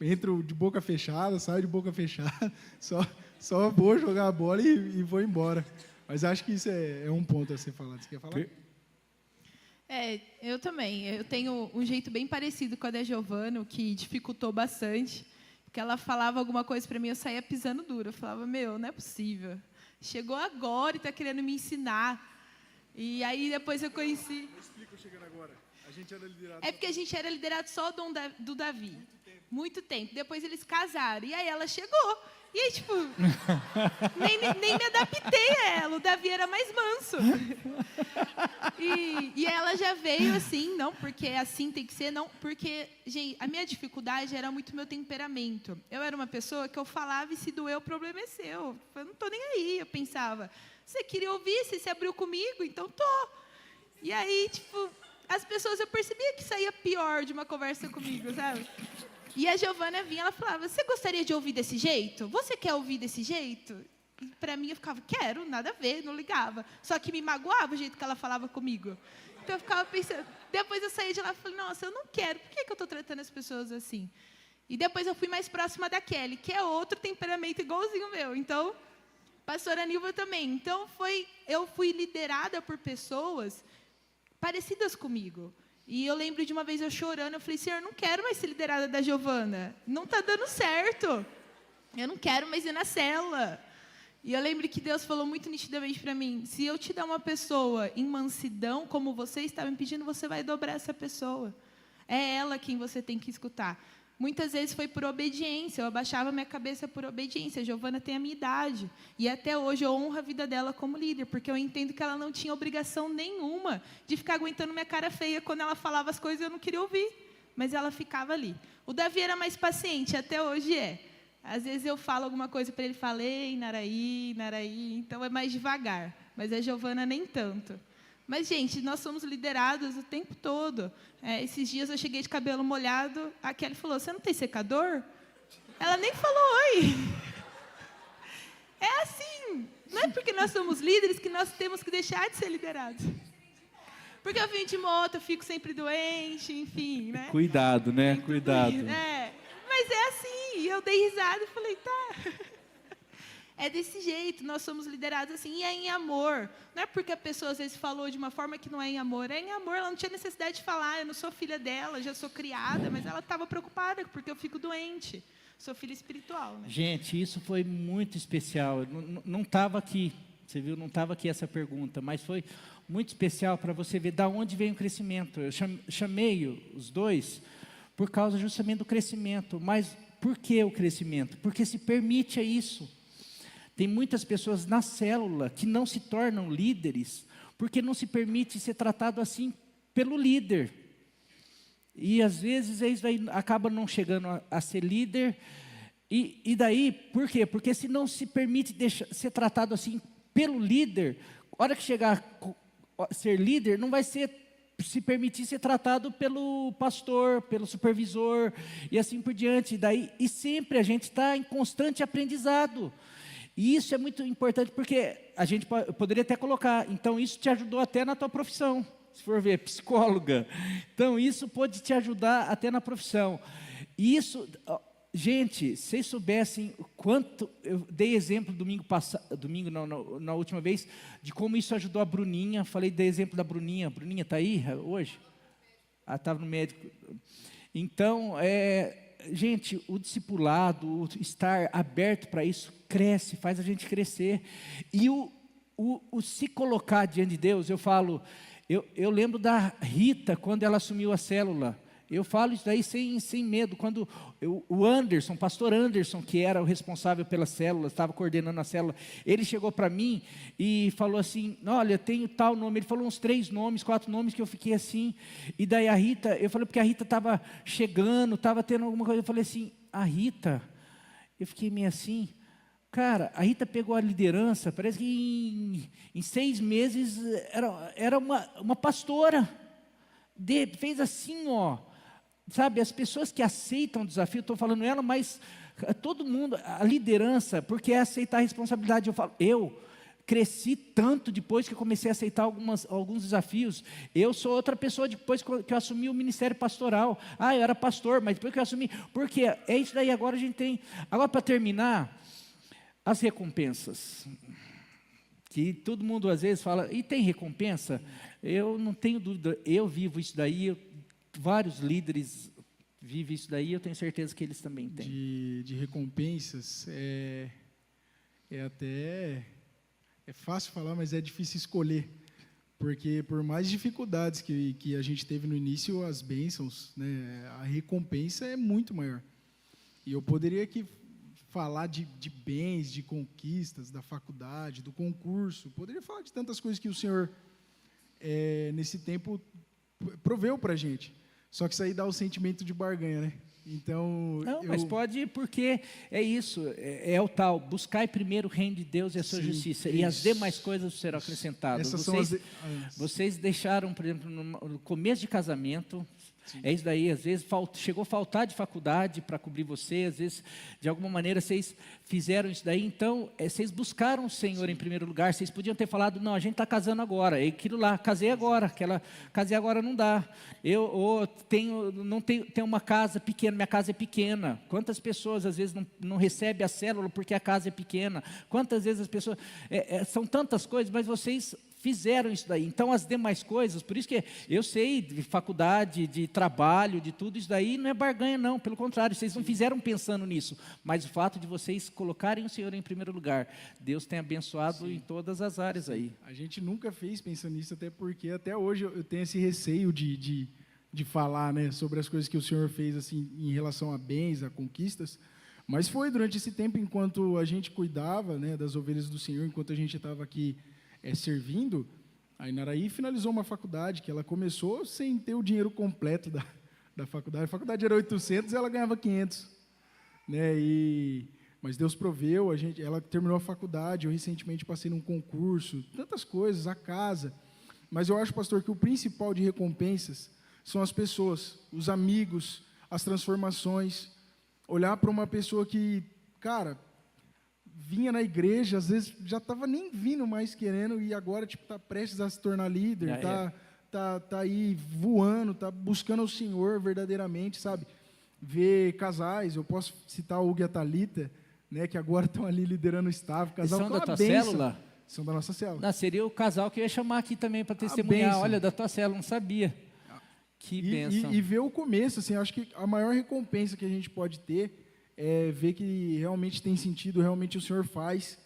entro de boca fechada, saio de boca fechada, só vou jogar a bola e vou embora. Mas acho que isso é um ponto a ser falado. Você quer falar? Eu também. Eu tenho um jeito bem parecido com a da Giovana, o que dificultou bastante. Porque ela falava alguma coisa para mim, eu saía pisando duro. Eu falava, não é possível. Chegou agora e está querendo me ensinar. E aí depois eu conheci... Eu explico chegando agora. A gente era liderado... É porque a gente era liderado só do Davi. Muito tempo. Depois eles casaram. E aí ela chegou. E aí, tipo, nem me adaptei a ela. O Davi era mais manso. E ela já veio assim, não, porque assim tem que ser, não, porque, gente, a minha dificuldade era muito meu temperamento. Eu era uma pessoa que eu falava e se doer, o problema é seu. Eu não tô nem aí, eu pensava. Você queria ouvir, você se abriu comigo, então tô. E aí, tipo, as pessoas, eu percebia que saía pior de uma conversa comigo, sabe? E a Giovana vinha, ela falava, você gostaria de ouvir desse jeito? Você quer ouvir desse jeito? E para mim, eu ficava, quero, nada a ver, não ligava. Só que me magoava o jeito que ela falava comigo. Então, eu ficava pensando... Depois eu saí de lá e falei, nossa, eu não quero. Por que eu estou tratando as pessoas assim? E depois eu fui mais próxima da Kelly, que é outro temperamento igualzinho o meu. Então, pastora Nilva também. Então, eu fui liderada por pessoas parecidas comigo. E eu lembro de uma vez eu chorando, eu falei, Senhor, eu não quero mais ser liderada da Giovana. Não está dando certo. Eu não quero mais ir na célula. E eu lembro que Deus falou muito nitidamente para mim, se eu te dar uma pessoa em mansidão, como você está me pedindo, você vai dobrar essa pessoa. É ela quem você tem que escutar. Muitas vezes foi por obediência, eu abaixava minha cabeça por obediência. A Giovana tem a minha idade. E até hoje eu honro a vida dela como líder, porque eu entendo que ela não tinha obrigação nenhuma de ficar aguentando minha cara feia quando ela falava as coisas e eu não queria ouvir. Mas ela ficava ali. O Davi era mais paciente, até hoje é. Às vezes eu falo alguma coisa para ele, falei, Naraí, então é mais devagar. Mas a Giovana nem tanto. Mas, gente, nós somos liderados o tempo todo. Esses dias eu cheguei de cabelo molhado, a Kelly falou, você não tem secador? Ela nem falou oi. É assim. Não é porque nós somos líderes que nós temos que deixar de ser liderados. Porque eu vim de moto, eu fico sempre doente, enfim, né? Cuidado, né? Cuidado. Mas é assim. E eu dei risada e falei, tá... É desse jeito, nós somos liderados assim, e é em amor. Não é porque a pessoa às vezes falou de uma forma que não é em amor. É em amor, ela não tinha necessidade de falar, eu não sou filha dela, já sou criada, mas ela estava preocupada porque eu fico doente. Sou filha espiritual, né? Gente, isso foi muito especial. Não estava aqui, você viu, não estava aqui essa pergunta, mas foi muito especial para você ver de onde vem o crescimento. Eu chamei os dois por causa justamente do crescimento. Mas por que o crescimento? Porque se permite isso. Tem muitas pessoas na célula que não se tornam líderes porque não se permite ser tratado assim pelo líder. E às vezes eles acabam não chegando a ser líder. E daí, por quê? Porque se não se permite ser tratado assim pelo líder, a hora que chegar a ser líder, não vai se permitir ser tratado pelo pastor, pelo supervisor e assim por diante. E sempre a gente está em constante aprendizado. E isso é muito importante porque a gente poderia até colocar, então isso te ajudou até na tua profissão, se for ver, psicóloga. Então isso pode te ajudar até na profissão. E isso, gente, se vocês soubessem o quanto, eu dei exemplo na última vez, de como isso ajudou a Bruninha, falei do exemplo da Bruninha. Bruninha está aí hoje? Estava no médico. Então, gente, o discipulado, o estar aberto para isso, cresce, faz a gente crescer. E o se colocar diante de Deus, eu falo, eu lembro da Rita, quando ela assumiu a célula. Eu falo isso daí sem medo. Quando o Anderson, pastor Anderson, que era o responsável pela célula, estava coordenando a célula, ele chegou para mim e falou assim, olha, tenho tal nome. Ele falou uns 3 nomes, 4 nomes, que eu fiquei assim. E daí a Rita, eu falei, porque a Rita estava chegando, estava tendo alguma coisa. Eu falei assim, a Rita, eu fiquei meio assim. Cara, a Rita pegou a liderança, parece que em 6 meses era uma pastora. Fez assim, ó. Sabe, as pessoas que aceitam o desafio, estou falando ela, mas todo mundo, a liderança, porque é aceitar a responsabilidade. Eu cresci tanto depois que eu comecei a aceitar alguns desafios. Eu sou outra pessoa depois que eu assumi o ministério pastoral. Eu era pastor, mas depois que eu assumi, porque é isso daí, agora a gente tem. Agora, para terminar, as recompensas. Que todo mundo às vezes fala, e tem recompensa? Eu não tenho dúvida, eu vivo isso daí, vários líderes vivem isso daí, eu tenho certeza que eles também têm. De recompensas, é fácil falar, mas é difícil escolher, porque por mais dificuldades que a gente teve no início, as bênçãos, né, a recompensa é muito maior. E eu poderia aqui falar de bens, de conquistas, da faculdade, do concurso, poderia falar de tantas coisas que o Senhor, nesse tempo, proveu para a gente. Só que isso aí dá o sentimento de barganha, né? Então, mas pode, porque é isso, é o tal, buscai primeiro o reino de Deus e a sua justiça, e as demais coisas serão acrescentadas. Vocês deixaram, por exemplo, no começo de casamento, é isso daí, às vezes chegou a faltar de faculdade para cobrir você, às vezes, de alguma maneira, vocês fizeram isso daí, então, vocês buscaram o Senhor em primeiro lugar, vocês podiam ter falado, não, a gente está casando agora, é aquilo lá, casei agora, casei agora não dá, eu tenho uma casa pequena, minha casa é pequena, quantas pessoas às vezes não recebem a célula porque a casa é pequena, quantas vezes as pessoas, são tantas coisas, mas vocês fizeram isso daí. Então, as demais coisas, por isso que eu sei de faculdade, de trabalho, de tudo isso daí, não é barganha não, pelo contrário, vocês não fizeram pensando nisso, mas o fato de vocês colocarem o Senhor em primeiro lugar, Deus tem abençoado em todas as áreas aí. A gente nunca fez pensando nisso, até porque até hoje eu tenho esse receio de falar, né, sobre as coisas que o Senhor fez assim, em relação a bens, a conquistas, mas foi durante esse tempo, enquanto a gente cuidava, né, das ovelhas do Senhor, enquanto a gente estava aqui servindo, a Inaraí finalizou uma faculdade que ela começou sem ter o dinheiro completo da faculdade. A faculdade era 800 e ela ganhava 500. Né? Mas Deus proveu, ela terminou a faculdade, eu recentemente passei num concurso, tantas coisas, a casa. Mas eu acho, pastor, que o principal de recompensas são as pessoas, os amigos, as transformações. Olhar para uma pessoa que, cara, vinha na igreja, às vezes já estava nem vindo mais querendo, e agora está prestes a se tornar líder, está aí voando, está buscando o Senhor verdadeiramente, sabe? Ver casais, eu posso citar o Hugo e a Thalita, né, que agora estão ali liderando o staff, casal são com da uma tua bênção. célula? São da nossa célula. Não, seria o casal que eu ia chamar aqui também para testemunhar, olha, da tua célula, não sabia. Que bênção. E ver o começo, assim, acho que a maior recompensa que a gente pode ter é ver que realmente tem sentido, realmente o Senhor faz,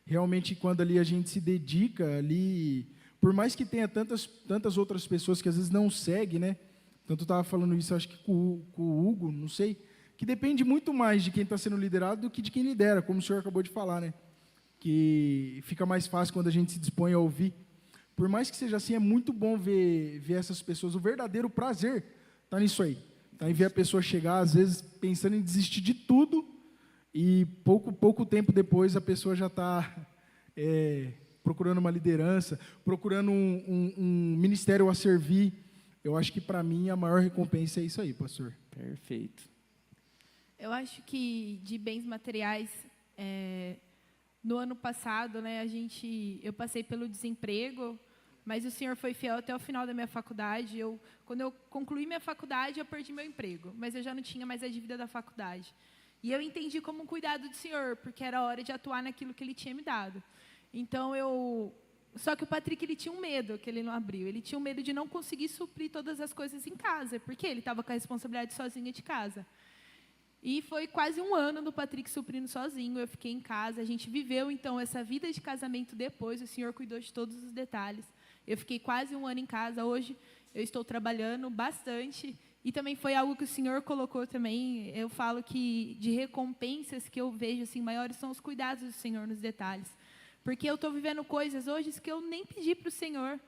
realmente quando ali a gente se dedica ali, por mais que tenha tantas outras pessoas que às vezes não seguem, né? Tanto eu estava falando isso, acho que com o Hugo, não sei, que depende muito mais de quem está sendo liderado do que de quem lidera, como o senhor acabou de falar, né? Que fica mais fácil quando a gente se dispõe a ouvir. Por mais que seja assim, é muito bom ver essas pessoas, o verdadeiro prazer está nisso aí. Em ver a pessoa chegar, às vezes, pensando em desistir de tudo, e pouco tempo depois a pessoa já está procurando uma liderança, procurando um ministério a servir. Eu acho que, para mim, a maior recompensa é isso aí, pastor. Perfeito. Eu acho que de bens materiais, no ano passado, né, eu passei pelo desemprego, mas o Senhor foi fiel até o final da minha faculdade. Quando eu concluí minha faculdade, eu perdi meu emprego, mas eu já não tinha mais a dívida da faculdade. E eu entendi como um cuidado do Senhor, porque era hora de atuar naquilo que Ele tinha me dado. Então, só que o Patrick, ele tinha um medo que ele não abriu. Ele tinha um medo de não conseguir suprir todas as coisas em casa, porque ele estava com a responsabilidade sozinha de casa. E foi quase um ano do Patrick suprindo sozinho, eu fiquei em casa, a gente viveu, então, essa vida de casamento depois, o Senhor cuidou de todos os detalhes. Eu fiquei quase um ano em casa, hoje eu estou trabalhando bastante, e também foi algo que o Senhor colocou também, eu falo que de recompensas que eu vejo, assim, maiores são os cuidados do Senhor nos detalhes. Porque eu estou vivendo coisas hoje que eu nem pedi para o Senhor.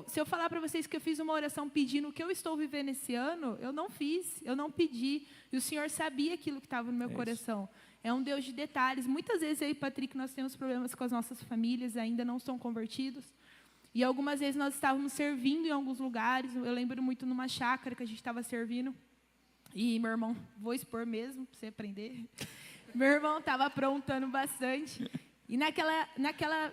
Se eu falar para vocês que eu fiz uma oração pedindo o que eu estou vivendo esse ano, eu não fiz, eu não pedi. E o Senhor sabia aquilo que estava no meu coração. É um Deus de detalhes. Muitas vezes eu e Patrick, nós temos problemas com as nossas famílias, ainda não são convertidos. E algumas vezes nós estávamos servindo em alguns lugares. Eu lembro muito numa chácara que a gente estava servindo. E meu irmão, vou expor mesmo, para você aprender. Meu irmão estava aprontando bastante. E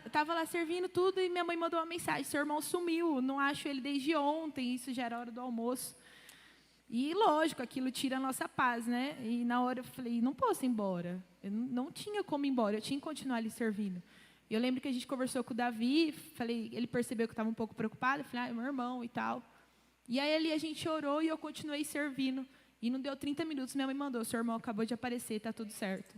estava lá servindo tudo e minha mãe mandou uma mensagem: seu irmão sumiu, não acho ele desde ontem, isso já era hora do almoço. E, lógico, aquilo tira a nossa paz, né? E na hora eu falei, não posso ir embora. Eu não tinha como ir embora, eu tinha que continuar ali servindo. E eu lembro que a gente conversou com o Davi, ele percebeu que eu estava um pouco preocupada, eu falei, meu irmão e tal. E aí ali a gente orou e eu continuei servindo. E não deu 30 minutos, minha mãe mandou, seu irmão acabou de aparecer, está tudo certo.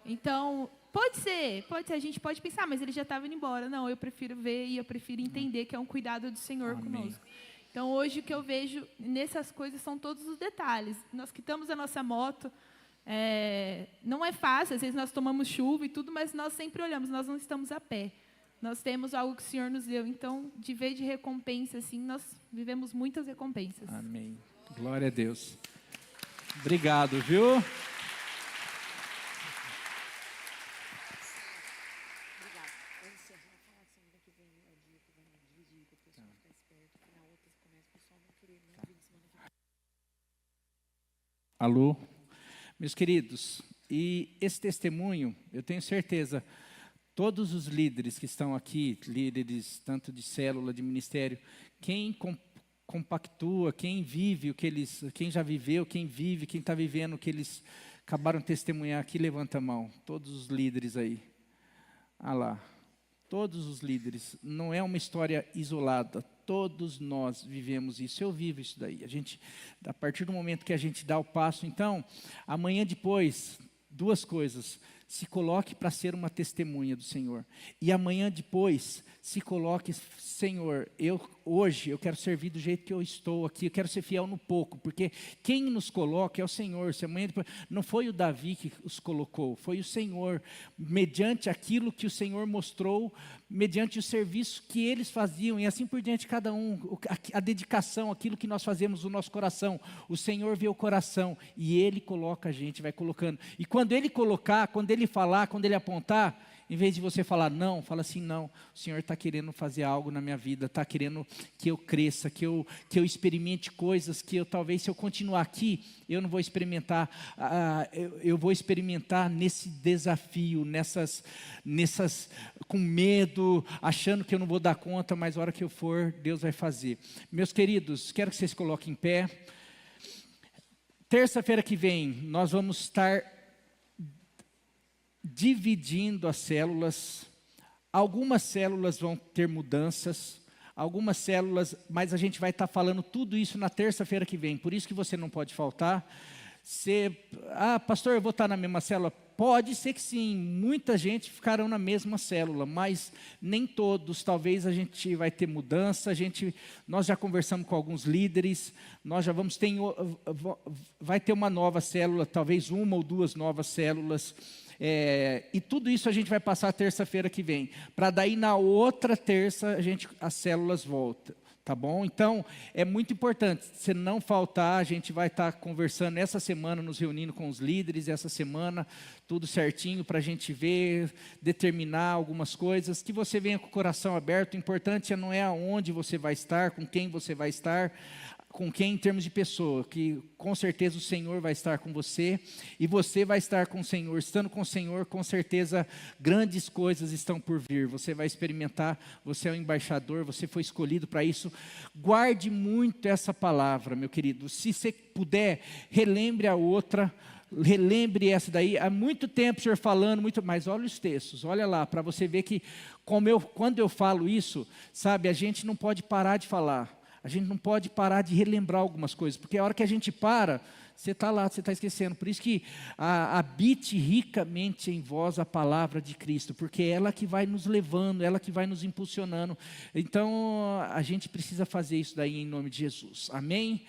Então, pode ser, a gente pode pensar, mas ele já estava indo embora. Não, eu prefiro ver e eu prefiro entender que é um cuidado do Senhor conosco. Então, hoje, o que eu vejo nessas coisas são todos os detalhes. Nós quitamos a nossa moto, não é fácil, às vezes nós tomamos chuva e tudo, mas nós sempre olhamos, nós não estamos a pé. Nós temos algo que o Senhor nos deu. Então, de vez de recompensa, assim, nós vivemos muitas recompensas. Amém. Glória a Deus. Obrigado, viu? Alô, meus queridos, e esse testemunho, eu tenho certeza, todos os líderes que estão aqui, líderes tanto de célula, de ministério, quem compactua, quem vive o que eles, quem já viveu, quem vive, quem está vivendo o que eles acabaram de testemunhar aqui, levanta a mão, todos os líderes aí, ah lá, todos os líderes, não é uma história isolada, todos nós vivemos isso, eu vivo isso daí, a partir do momento que a gente dá o passo, então, amanhã depois, duas coisas, se coloque para ser uma testemunha do Senhor, e amanhã depois, se coloque, Senhor, hoje eu quero servir do jeito que eu estou aqui, eu quero ser fiel no pouco, porque quem nos coloca é o Senhor, se amanhã depois, não foi o Davi que os colocou, foi o Senhor, mediante aquilo que o Senhor mostrou, mediante o serviço que eles faziam, e assim por diante cada um, a dedicação, aquilo que nós fazemos no nosso coração, o Senhor vê o coração, e Ele coloca a gente, vai colocando, e quando Ele colocar, quando Ele falar, quando Ele apontar, em vez de você falar não, fala assim, não, o Senhor está querendo fazer algo na minha vida, está querendo que eu cresça, que eu experimente coisas que talvez se eu continuar aqui, eu não vou experimentar, eu vou experimentar nesse desafio, nessas com medo, achando que eu não vou dar conta, mas a hora que eu for, Deus vai fazer. Meus queridos, quero que vocês coloquem em pé. Terça-feira que vem, nós vamos estar dividindo as células, algumas células vão ter mudanças, algumas células, mas a gente vai estar falando tudo isso na terça-feira que vem, por isso que você não pode faltar. Pastor, eu vou estar na mesma célula? Pode ser que sim, muita gente ficarão na mesma célula, mas nem todos, talvez a gente vai ter mudança, nós já conversamos com alguns líderes, nós já vai ter uma nova célula, talvez uma ou duas novas células, e tudo isso a gente vai passar terça-feira que vem, para daí na outra terça as células voltam, tá bom? Então, é muito importante, se não faltar, a gente vai estar conversando essa semana, nos reunindo com os líderes, essa semana, tudo certinho, para a gente ver, determinar algumas coisas, que você venha com o coração aberto, o importante não é aonde você vai estar, com quem você vai estar, com quem em termos de pessoa, que com certeza o Senhor vai estar com você, e você vai estar com o Senhor, estando com o Senhor, com certeza grandes coisas estão por vir, você vai experimentar, você é o embaixador, você foi escolhido para isso, guarde muito essa palavra, meu querido, se você puder, relembre a outra, relembre essa daí, há muito tempo o Senhor falando, mas olha os textos, olha lá, para você ver que, quando eu falo isso, sabe, a gente não pode parar de falar, A gente não pode parar de relembrar algumas coisas, porque a hora que a gente para, você está lá, você está esquecendo. Por isso que habite ricamente em vós a palavra de Cristo, porque é ela que vai nos levando, ela que vai nos impulsionando. Então, a gente precisa fazer isso daí em nome de Jesus. Amém?